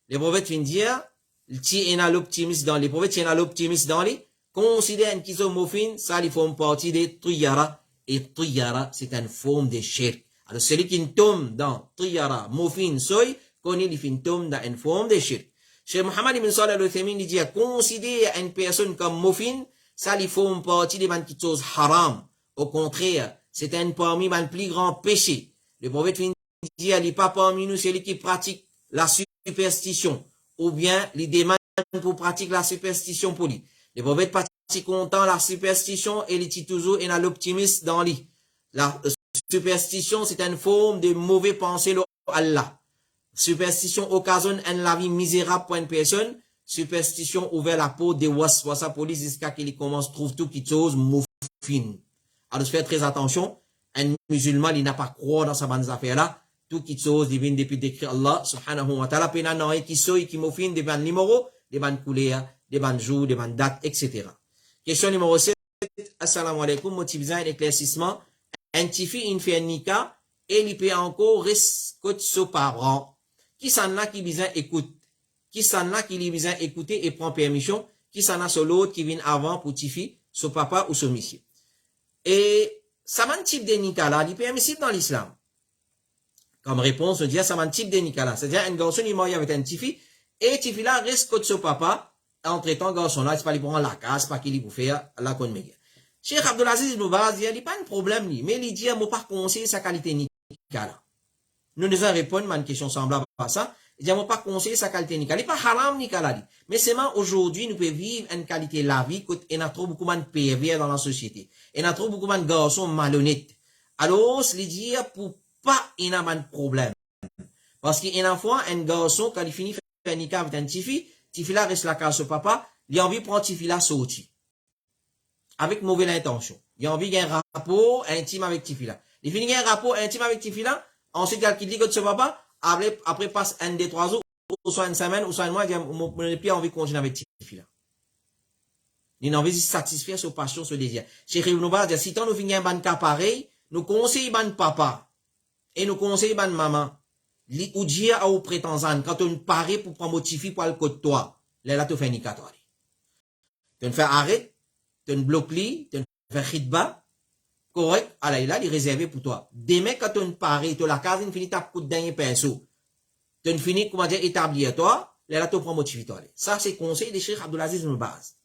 [SPEAKER 1] Les prophètes viennent dire, il a l'optimisme dans les prophètes, il a l'optimisme dans les, considère qu'ils sont muffins, ça, ils font partie des triyara. Et triyara, c'est une forme de shirk. Alors, celui qui tombe dans triyara, muffin, soy, connaît les tombe dans une forme de shirk. Cheikh Mohammed ibn Salih al-Uthaymin dit, considère une personne comme muffin, ça, ils font partie des choses haram. Au contraire, c'est un parmi les plus grands péchés. Le prophète dit, il n'est pas parmi nous celui qui pratique la superstition. Ou bien les demandes pour pratiquer la superstition pour lui. Les prophètes pas si content la superstition et les toujours et l'optimisme dans lui. La superstition c'est une forme de mauvais pensée à Allah. Superstition occasionne une vie misérable pour une personne. Superstition ouvert la peau des waswasa pour lui jusqu'à qu'il commence trouve tout qui chose moufine. Alors faire très attention. Un musulman il n'a pas croire dans sa bonne affaire là. Tout qui chose divine depuis décrire Allah subhanahu wa ta'ala pena non qui soy qui mofine des ban numéro des ban couleur des ban jour des ban date etc. Question numéro 7 assalamu alaikum motive un éclaircissement un tifi une fait nika et il peut encore rester ses parents qui s'en a qui besoin écoute qui s'en a qui besoin écouter et prend permission qui s'en a sur l'autre qui vient avant pour tifi son papa ou son monsieur et ça un type de nika là il est permissible dans l'islam. Comme réponse, on dit, ça un type de Nicolas. C'est-à-dire, un garçon, il marie avec un tifi, et tifi là, reste côté son papa, entre temps, garçon là, c'est pas lui prendre la casse, pas qu'il lui faire la conne méga. Cheikh Abdelaziz Ibn Baz, il n'y a pas de problème, mais il dit, moi, pas conseiller sa qualité Nicolas. Nous nous répondons à une question semblable à ça. Il dit, moi, pas conseiller sa qualité Nicolas. Il n'est pas haram Nicolas. Mais seulement aujourd'hui, nous pouvons vivre une qualité de la vie, et il y a trop beaucoup de pervers dans la société. Et il y a trop beaucoup de garçons malhonnêtes. Alors, il dit pour pas y a un problème. Parce qu'il y a une fois, un garçon, quand il finit de faire un niqab avec un tifi là reste la case au papa, il a envie de prendre tifi là sortir. Avec mauvaise intention. Il a envie d'un rapport intime avec tifi là. Il finit un rapport intime avec tifi là, ensuite, il dit que ce papa, après passe un des 3 jours, ou soit une semaine, ou soit un mois, il a envie de continuer avec tifi là. Il a envie de satisfaire sa passion, son désir. Cheikh Ibn Baz dit, si tant nous finissons un cas pareil, nous conseillons ban papa, et nous conseillons ban maman, li ou dire à aux prétendants, quand on paraît pour prendre motifi pour le côté toi, là, tu fais niqab. Tu fais arrêt, tu bloques li, tu fais khidba, correct, alors là, il est réservé pour toi. Demain, quand tu paraît, tu la case, il finit ta coup de dernier pinceau. Tu finis, comment dire, établir toi, là, tu prends motifi toi. Ça, c'est conseil de Cheikh Abdulaziz Ibn Baz.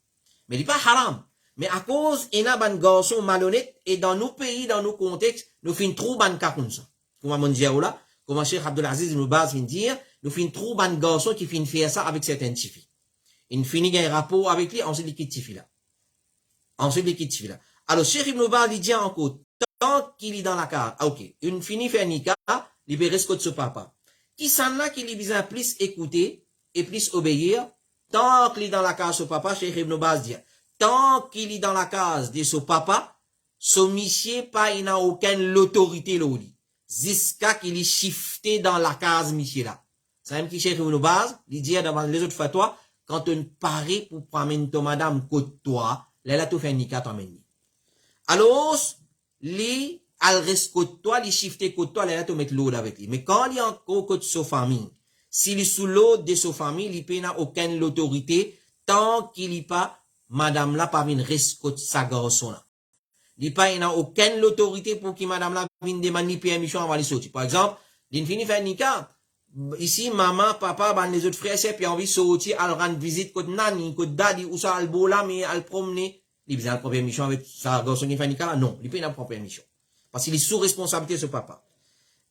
[SPEAKER 1] Mais il n'est pas haram. Mais à cause, il y a un garçon malhonnête, et dans nos pays, dans nos contextes, nous finissons trop ban cas comme ça. Comme on dit là, comme Cheikh Abdulaziz Ibn Baz vient dire, nous finissons trop ban garçon qui finissent faire ça avec certains tifis. Il finit un rapport avec lui, ensuite il quitte tifi là. Ensuite il quitte tifi là. Alors, Cheikh Ibn Baz, il dit encore, tant qu'il est dans la case, ok, une finit faire niqab, il peut rester de son papa. Qui s'en a qui lui besoin plus écouter et plus obéir, tant qu'il est dans la case de son papa, Cheikh Ibn Baz dit, tant qu'il est dans la case de son papa, son monsieur pas, il n'a aucune autorité là. Jusqu'à qu'il est shifté dans la case monsieur là. Ça même qui Cheikh Ibn Baz, il dit dans les autres fatwas, quand on paraît pour prendre ton madame côté toi, là tu fais un niqab t'emmène. Alors, lui, al reste côté toi, il shifté côté toi, là tu mets l'autre avec lui. Mais quand il est encore côté sa famille, s'il est sous l'autre de sa famille, il n'a aucune autorité, tant qu'il n'est pas, madame là, pas venir reste côté sa garçon là. Il n'a aucune autorité pour que madame là vienne demander permission avant de sortir. Par exemple, il finit faire un niqab. Ici, maman, papa, ben, les autres frères, c'est, puis envie de sortir, elle rendre visite, côté nani, côté daddy, ou ça, elle bola, mais elle promener. Il besoin de prendre permission avec sa garçon qui fait niqab, non, il peut pas prendre permission. Parce qu'il est sous responsabilité de ce papa.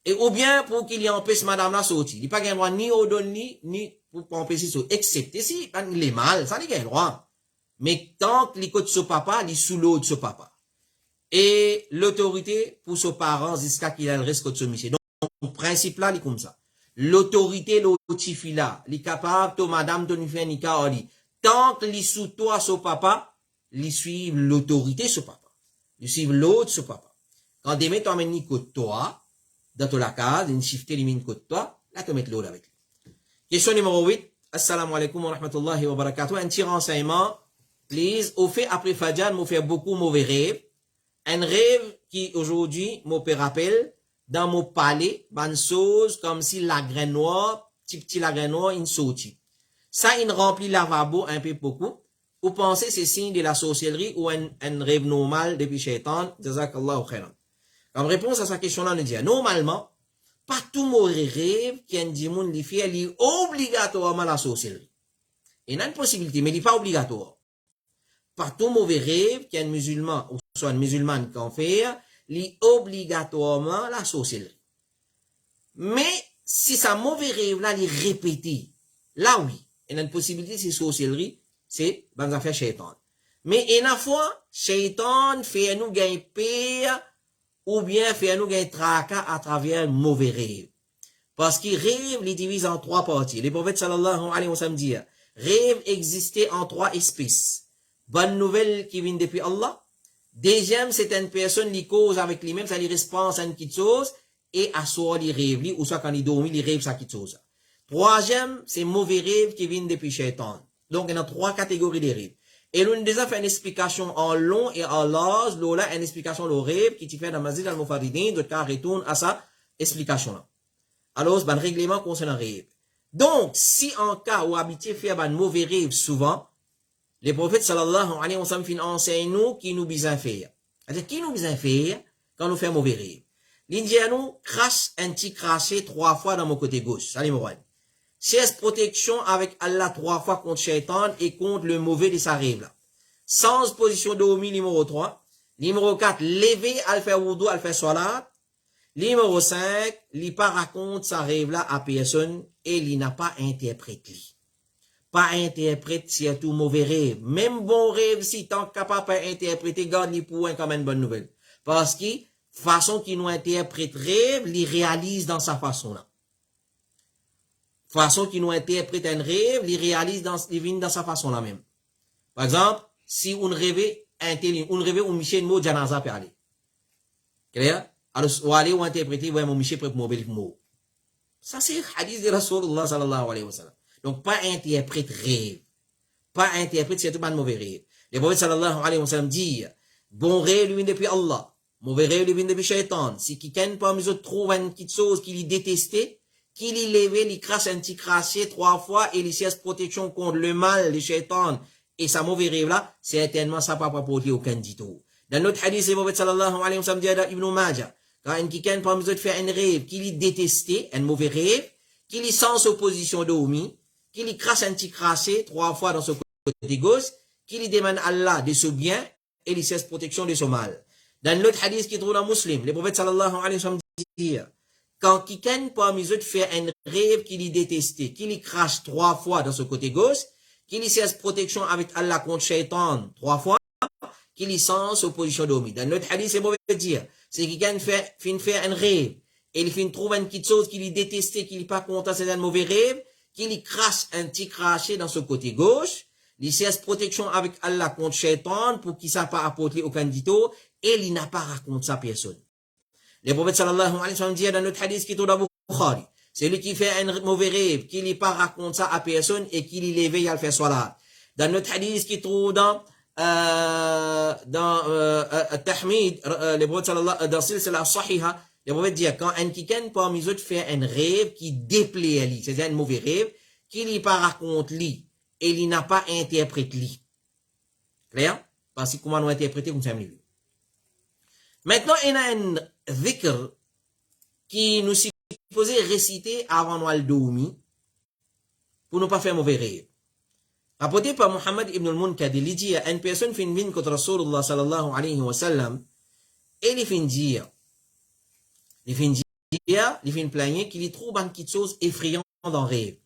[SPEAKER 1] Et ou bien, pour qu'il y empêche madame là sortir. Il n'a pas le droit ni au don, ni pour empêcher sortir. Excepté si, il est mal, ça, il a le droit. Mais tant qu'il est côté de ce papa, il est sous l'eau de ce papa. Et l'autorité pour ses parents, jusqu'à qu'il ait le risque de ce monsieur. Donc, le principe là, il est comme ça. L'autorité, l'autifie là, il est capable, to madame, to fait niqab, tant qu'il est sous toi, son papa, il suit l'autorité, ce papa. Il suit l'autre, ce papa. Quand demain, tu amènes ni côté toi, dans la case, une shifté limite côté toi, là, tu mets l'autre avec lui. Question numéro 8. Assalamu alaikum wa rahmatullahi wa barakatuh. Un petit renseignement. Please, au fait, après Fajr, m'ont fait beaucoup mauvais rêves. Un rêve qui, aujourd'hui, me rappelle, dans mon palais, une chose comme si la graine noire, petit la graine noire, une sortie. Ça, il remplit le lavabo un peu beaucoup. Vous pensez c'est signe de la sorcellerie ou un rêve normal depuis Shaitan? Jazakallahu khairan. Comme réponse à sa question-là, on dit, normalement, pas tout mauvais rêve qui a dit moun li fait, est obligatoirement la sorcellerie. Il y a une possibilité, mais il n'est pas obligatoire. Pas tout mauvais rêve qui a un musulman, ou soit une musulmane qui en fait, est obligatoirement la sorcellerie. Mais, si sa mauvais rêve là, il est répété, là oui, il y a une possibilité, c'est sorcellerie, c'est, ben, affaire Shaitan. Mais, une fois, Shaitan fait nous gagner pire, ou bien fait nous gagner tracas à travers le mauvais rêve. Parce qu'il rêve, il divise en 3 parties. Les prophètes sallallahu alayhi wa sallam disent, rêve existait en 3 espèces. Bonne nouvelle qui vient depuis Allah. Deuxième, c'est une personne qui cause avec lui-même, ça lui pense à une petite chose, et à soi, il rêve, ou soit quand il dormit, il rêve sa petite chose. Troisième, c'est mauvais rêve qui vient depuis Shaitan. Donc, il y a 3 catégories de rêves. Et l'on a déjà fait une explication en long et en large, là, une explication le rêve qui fait dans Mazid al-Mufaridin, de cas retourne à sa explication là. Alors, c'est un règlement concernant le rêve. Donc, si en cas où habitué fait un mauvais rêve souvent, les prophètes sallallahu alayhi wa sallam enseignent nous qui nous besoin faire. C'est-à-dire, qui nous besoin faire quand nous faisons mauvais rêve. L'Indien nous crache un petit craché 3 fois dans mon côté gauche. Salut, Mourad. 16 protection avec Allah 3 fois contre Shaitan et contre le mauvais de sa rêve là. Sans position de omi numéro 3. Numéro 4, lever, al faire wudu, al faire salat. Numéro 5, il pas raconte sa rêve là à personne et il n'a pas interprété. Pas interprète surtout mauvais rêve. Même bon rêve si tant capable d'interpréter, garde-le pour un comme une bonne nouvelle. Parce que façon qui nous interprète rêve, les réalise dans sa façon là. Façon qui nous interprète un rêve, les réalise dans sa façon là même. Par exemple, si on rêvait on Michel mot janaza peut aller. Clair? Alors, ou aller ou interpréter, ouais, mon Michel prêt pour mot. Ça, c'est hadith de Rasulullah sallallahu alayhi wa sallam. Donc, pas interprète rêve. Pas interprète, c'est tout pas de mauvais rêve. Le prophète sallallahu alayhi wa sallam dit, bon rêve lui vient depuis Allah. Mauvais rêve lui vient depuis Shaitan. Si quelqu'un parmi eux trouve une petite chose qu'il détestait, qu'il y levait, il crasse un petit craché 3 fois et il cherche protection contre le mal, le Shaitan. Et sa mauvais rêve là, certainement ça ne va pas porter aucun dito. Dans notre hadith, le prophète sallallahu alayhi wa sallam dit à Ibn Majah, quand quelqu'un parmi eux fait un rêve qu'il détestait, un mauvais rêve, qu'il y sans opposition d'Omi, qu'il y crasse un petit craché 3 fois dans ce côté gauche, qu'il y demande à Allah de ce bien et il cherche protection de ce mal. Dans l'autre hadith qui trouve dans Muslim, le prophète sallallahu alayhi wa sallam dit, quand quelqu'un parmi eux fait un rêve qu'il y détestait, qu'il y crache 3 fois dans ce côté gauche, qu'il y cherche protection avec Allah contre Shaitan 3 fois, qu'il y sans opposition d'Omi. Dans l'autre hadith, c'est mauvais dire, c'est quelqu'un fait un rêve, et il trouve une petite chose qu'il y détestait, qu'il n'y pas content, c'est un mauvais rêve, qu'il y crache un petit craché dans ce côté gauche, il cherche protection avec Allah contre Shaitan pour qu'il ne soit pas apporté aucun dito, et il n'a pas raconté ça à personne. Le prophète sallallahu alayhi wa sallam dit dans notre hadith qui est dans Bukhari, c'est lui qui fait un mauvais rêve, qu'il n'y pas raconte ça à personne et qu'il y l'éveille à le faire salat. Dans notre hadith qui trouve dans Tahmid, le prophète sallallahu dans Silsila Sahiha, le prophète dit quand un quelqu'un parmi eux fait un rêve qui déplaît à lui, c'est-à-dire un mauvais rêve, qu'il n'y pas raconte lui et il n'a pas interprété lui. Clair? Parce que comment nous interpréter comme ça mieux. Maintenant, il y a un dhikr qui nous supposé réciter avant nous le dormir pour ne pas faire mauvais rêve. Rapporté par Muhammad ibn al-Munkadir, il dit à une personne qui vient contre Rasulullah sallallahu alayhi wa sallam, et il fin dire, il fin plaigner qu'il y trouve une petite chose effrayante dans le rêve.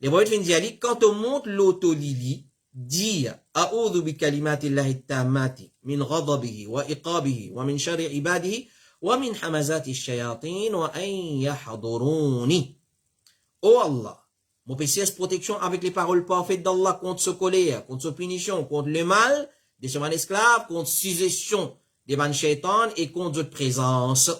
[SPEAKER 1] Les prophètes fin dire, quand on monte l'autolili, dire, a'udhu bi kalimatillahi tammati, min ghadabihi wa iqabihi wa min shari ibadihi, wa min hamazati shayatin wa an yahduruni. Oh Allah, mon précieuse protection avec les paroles parfaites d'Allah contre ce colère, contre ce punition, contre le mal de ce man esclave, contre suggestion des man shaitan et contre d'autres présences.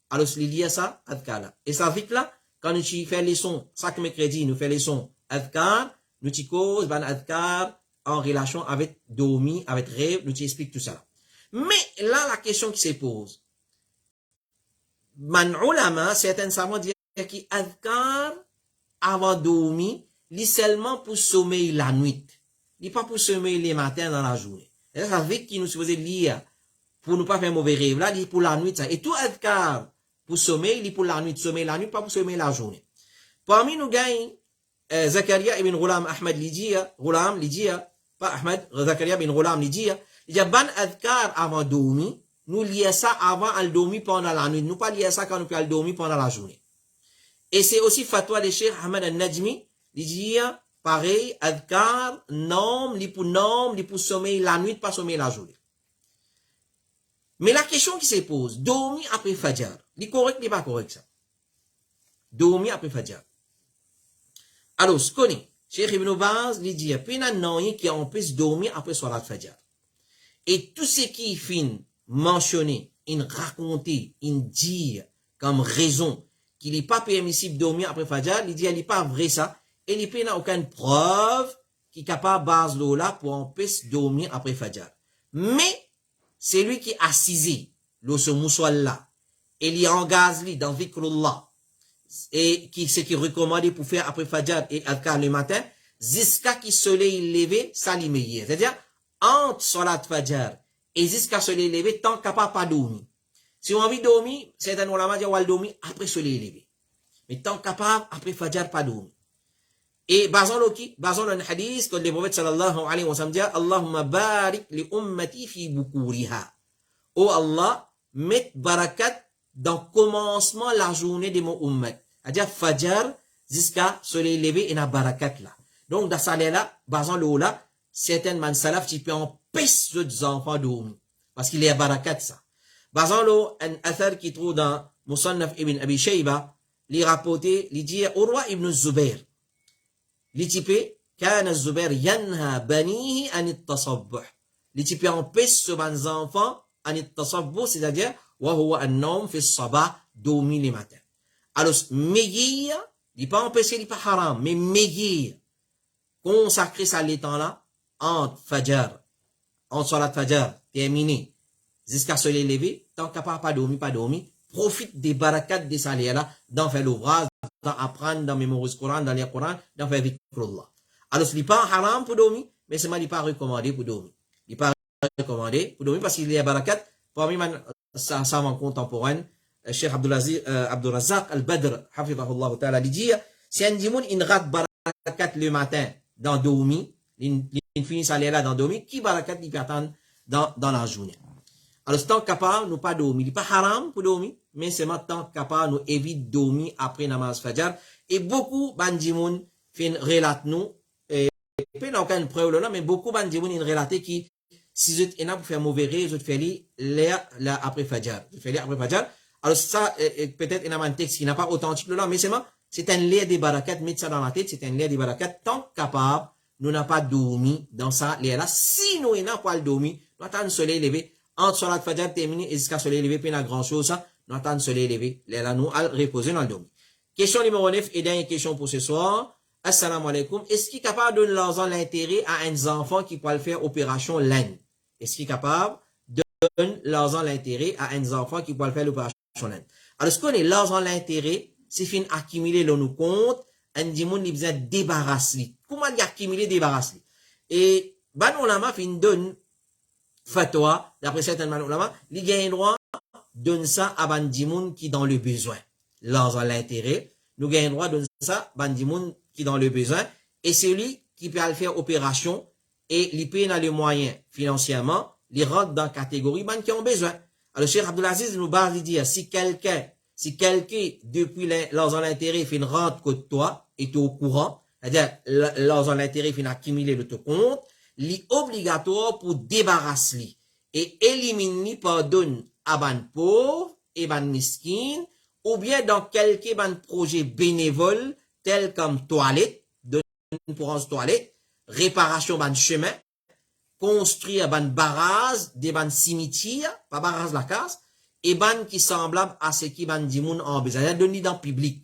[SPEAKER 1] Alors, il y a ça, adkar. Et ça vite là, quand nous faisons les sons, chaque mercredi, nous faisons les sons adkar, nous cause ban adkar en relation avec dormi, avec rêve, nous expliquons tout ça. Mais là, la question qui se pose, man ulama, certains savants disent qu'il adkar avant dormir, li seulement pour sommeil la nuit. Li pas pour sommeil les matins dans la journée. Et ça veut qu'il nous supposé lire pour ne pas faire mauvais rêve là, li pour la nuit ça. Et tout adkar pour sommeil, li pour la nuit, pas pour sommeil la journée. Parmi nous gagne Zakaria ibn Ghulam Ahmed Lidia, pas Ahmed, Zakaria ibn Ghulam Lidia, il y a ban adkar avant dormir, nous lions ça avant à dormir pendant la nuit, nous pas lions ça quand nous pouvons dormir pendant la journée. Et c'est aussi fatwa de Cheikh Ahmed al-Najmi, il dit, pareil, adkar, nom, li pour sommeil la nuit, pas sommeil la journée. Mais la question qui se pose, dormir après Fajr, li correct, li pas correct ça. Dormir après Fajr. Alors, ce qu'on est, Cheikh Ibn Baz, il dit, puis il y a un qui empêche dormir après Salat Fajr. Et tout ce qui finit mentionné, il raconter, il dire comme raison qu'il n'est pas permissible de dormir après Fajr, il dit il n'est pas vrai ça, et il n'a aucune preuve qui est capable de base là pour empêcher de dormir après Fajr. Mais, c'est lui qui a assisé, ce moussoal là, et il engage lui dans Vikrullah, et qui c'est qui recommandé pour faire après Fajr et Adkar le matin, jusqu'à qu'il soleil levé, ça l'immédiat. C'est-à-dire, entre Salat Fajr et jusqu'à soleil levé, tant capable pas dormir. Si on a envie de dormir, c'est un ulama dit on va dormir après soleil levé. Mais tant capable, après Fajr, pas dormir. Et basons le hadith, que le prophète sallallahu alayhi wa sallam dit, Allahumma barik li ummati fi bukuriha. Oh Allah, mets barakat dans le commencement la journée de mon ummat. C'est-à-dire Fajr jusqu'à soleil levé et na barakat là. Donc, dans ça là, basons le là, certaines man salaf qui peut empêcher les enfants de dormir. Parce qu'il y a barakat ça. Basant un athar qui trouve dans Musannaf ibn Abi Shayba, li rapporté, li dit Urwa ibn Zubair. Li typé, كان الزبير ينهى بنيه عن التصبح. Li typé empêche ses enfants عن التصبح, c'est-à-dire وهو النوم في الصباح, dormir les matins. Alors, méguir, il pas empêché, il pas haram, mais méguir, consacrer ça les temps là, entre Fajr, entre Salat Fajr, terminé, jusqu'à se lever, tant qu'à pas dormir, profite des barakats des salaires là, d'en faire l'ouvrage, d'en apprendre, d'en mémoriser le Coran, d'en lire le Coran, d'en faire vikrullah. Alors, ce n'est pas haram pour dormir, mais c'est mal, il pas recommandé pour dormir. Il pas recommandé pour dormir parce qu'il y a barakat, parmi les savants contemporains, Cheikh Abdulrazak al-Badr, hafidahullah ta'ala, il dit, si un dimoun, il rate barakat le matin, dans dormir, il finit salaire là, dans dormir, qui barakat, il peut attendre dans la journée. Alors, tant capable, nous pas dormir. Il n'est pas haram pour dormir, mais c'est maintenant capable, nous évite dormir après namaz fajr. Et beaucoup, bandimoun, fin relate nous, pas n'a aucune preuve là, mais beaucoup bandimoun, ils relatent qui, si vous êtes pour faire mauvais ré, vous faites l'air après fajr. Vous faites l'air après fajr. Alors, ça, peut-être, il y a un texte qui n'a pas authentique là, mais c'est un lait des barakats, mettez ça dans la tête, c'est un lait des barakats, tant capable, nous n'a pas dormi dans ça, lait là. Si nous n'a pas dormi, nous attendons le soleil lever, entre Salat Fajr terminé et jusqu'à soleil lever, puis il y a grand chose, ça, nous attendons le soleil lever, là, nous, à reposer dans le dormi. Question numéro 9 et dernière question pour ce soir. Assalamu alaikum. Est-ce qu'il est capable de donner l'intérêt à un enfant qui peut faire opération laine? Est-ce qu'il est capable de donner l'intérêt à un enfant qui peut faire l'opération laine? Alors, ce qu'on est l'intérêt, c'est fin accumuler le nous compte, un dimoun il besoin débarrasser. Comment il accumuler débarrasser? Et, ban ulama fin donne fatwa, d'après certains ban ulama, il gagne droit, donne ça à ban dimoun qui dans le besoin. L'intérêt, nous gagnons droit de ça, ban dimoun qui dans le besoin, et celui qui peut aller faire opération, et il peut dans les moyens financièrement, il rentre dans la catégorie ban qui ont besoin. Alors, Cheikh Abdulaziz nous va dire, si quelqu'un, depuis leurs intérêt, fait une rente que toi, et tu es au courant, c'est-à-dire, leurs intérêt, fait accumuler le compte, il obligatoire pour débarrasser et éliminer, pardonne, à ban pauvre et ban miskin, ou bien dans quelques ban projets bénévoles, tels comme toilette, donne pour un toilette, réparation ban chemin, construire ban barrage, des ban cimetières, pas barrage la casse, et ban qui semblable à ce qui ban di moun en besoin. Donner dans le public.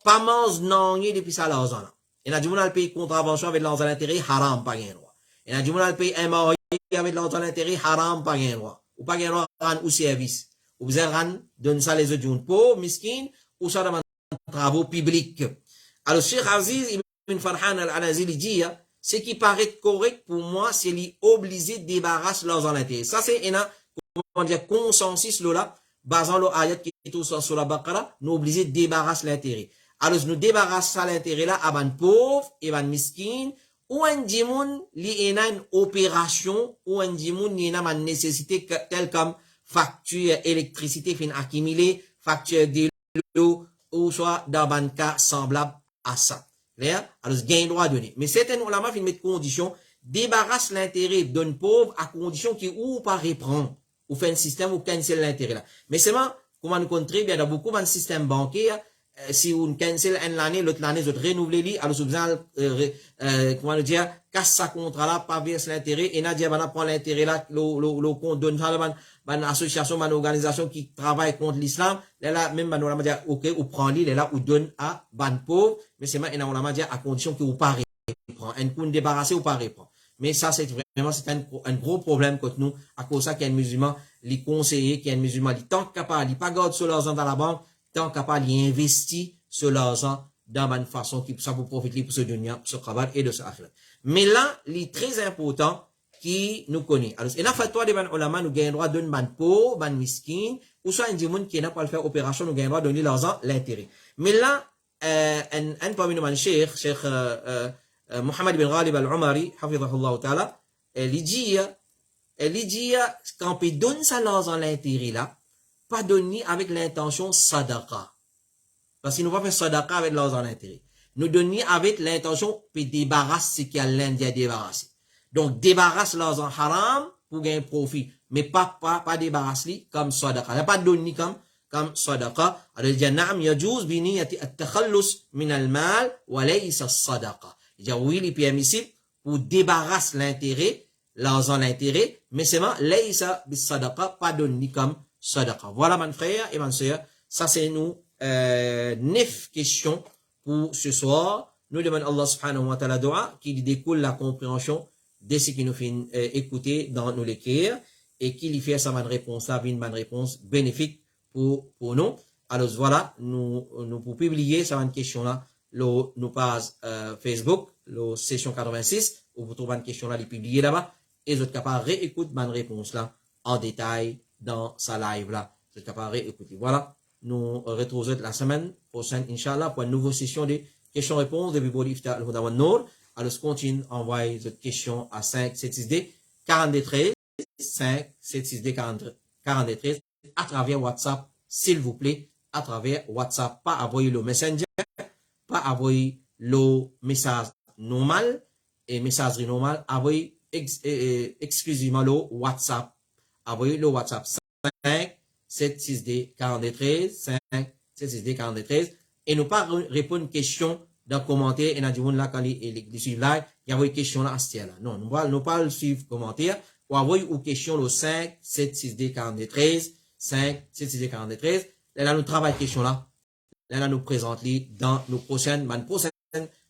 [SPEAKER 1] Pas mange non depuis ça l'argent là. Et a du moun al paye contravention avec l'argent d'intérêt, haram, pas gain droit. Et a du moun al paye un marié avec l'argent d'intérêt, haram, pas gain droit. Ou pas gain droit, rendre ou service. Ou vous rendre, donne ça les autres gens pauvres, miskin, ou ça dans travaux publics. Alors, Cheikh Aziz Ibn Farhan al-Anazi dit, ce qui paraît correct pour moi, c'est lui obliger de débarrasser leurs intérêts. Ça, c'est comment dire, consensus là, basant l'ayat qui est tout sur la Baqara, nous obliger de débarrasser l'intérêt. Alors, nous débarrassons l'intérêt là, à ban pauvre, et ban miskin, ou un dimoun, li ena une opération, ou un dimoun, li ena une nécessité telle comme facture électricité fin accumulée, facture de l'eau, ou soit dans ban cas semblable à ça. Alors, gain droit donné. Mais certains ulama fin mettre condition, débarrasse l'intérêt d'un pauvre à condition qu'il ou pas reprend, ou fait un système ou cancel l'intérêt là. Mais c'est moi, comment nous contrer, bien, dans beaucoup de systèmes bancaires, si on cancel une année, l'autre année, vous renouvelez, alors vous avez, comment nous dire, casse sa contrat là, pas verse l'intérêt, et n'a dit, ben, prend l'intérêt là, le compte donne ça, ban association, ban organisation qui travaille contre l'islam, là, même, ban, on va dire, ok, ou prend l'île, là, ou donne à ban pauvre, mais c'est maintenant, on va dire, à condition que vous pas reprend, un coup débarrassé ou pas reprend. Mais ça, c'est vraiment, c'est un gros problème contre nous, à cause ça qu'il y a un musulman, les conseillers, qu'il y a un musulman, il tant capable, il pas garde sur l'argent dans la banque, tant capable, il investit sur l'argent dans une façon qui, ça pour profiter pour ce dunya, pour ce travail et de ce akhirat. Mais là, il est très important qui nous connaît. Alors, et la fatwa de ban ulama, nous gagnons droit de ban pauvre, ban miskin, ou soit un dimoun qui n'a pas le faire opération, nous gagnons droit de donner l'argent, l'intérêt. Mais là, un parmi nous, Cheikh Mohamed bin Ghalib al-Umari, hafidahullah ta'ala, elle dit, quand on donne ça l'argent, l'intérêt là, pas donner avec l'intention sadaqa. Parce que nous pas faire sadaqa avec l'argent l'intérêt. Nous donner avec l'intention de débarrasser ce qui a l'Inde à débarrasser. Donc, débarrasse l'argent haram, pour gagner profit. Mais pas débarrasser comme sadaqa. Il n'y a pas de donner comme sadaqa. Alors il dit, naam yajouz bi niyati at-takhallus min al-mal wa laysa sadaqa. Il dit, oui, il est permissible pour débarrasser l'intérêt, l'argent l'intérêt, mais c'est vraiment laysa bis sadaqa, pas donner comme sadaqa. Voilà, mon frère et ma soeur. Ça, c'est nous, 9 questions pour ce soir. Nous demandons Allah subhanahu wa ta'ala dua, qui découle la compréhension de ce qui nous fait écouter dans nous l'écrire, et qui lui fait sa bonne réponse, là, une bonne réponse bénéfique pour nous. Alors voilà, nous pour publier sa bonne question là, nous passe Facebook, la session 86, où vous trouvez une question là, les publier là-bas, et vous êtes capable de réécouter bonne réponse là, en détail, dans sa live là. Vous êtes capable de réécouter. Voilà, nous retrouvons la semaine prochaine, Inch'Allah, pour une nouvelle session de questions-réponses de Bible Ifta al-Huda wa Nour. Alors, continue à envoyer cette question à 576D 43 576D 43 à travers WhatsApp, s'il vous plaît, à travers WhatsApp. Pas envoyer le Messenger, pas envoyer le message normal et messagerie normale, envoyer exclusivement le WhatsApp. Envoyer le WhatsApp 576D 43 576D 43 et nous pas répondre une question dans le commentaire et dans le là quand il suit live, il y a une question là à ce là. Non, nous pas le suivre commentaire ou envoyer une question le 576D 43 576D 43. Là nous travaillons question là. Là nous présente dans nos prochaines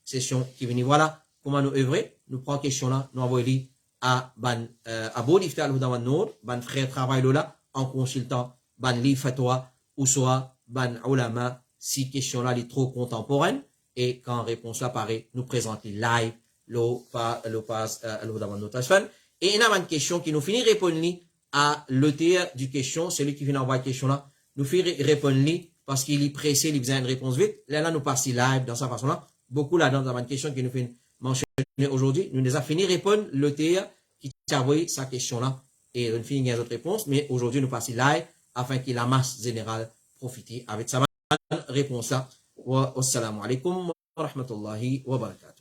[SPEAKER 1] sessions qui viennent. Voilà comment nous œuvrer. Nous prenons question là, nous envoyons à Bible Ifta al-Huda wa Nour, ban frère travail là en consultant ban li fatwa ou soit ban ulama si question là est trop contemporaine et quand réponse apparaît nous présente live le passe al-Huda wa Nour. Et il y a une question qui nous finit répondre à l'auteur du question, celui qui vient envoyer question là, nous fait répondre parce qu'il est pressé, il besoin une réponse vite. Là nous passons live dans sa façon là. Beaucoup là dans une question qui nous fait mentionner aujourd'hui, nous les a fini répondre l'auteur qui t'a envoyé sa question là et nous finit les autres réponses, mais aujourd'hui nous passons live afin que la masse générale profite avec sa réponse là. Wa assalamu alaikum wa rahmatullahi wa barakatuh.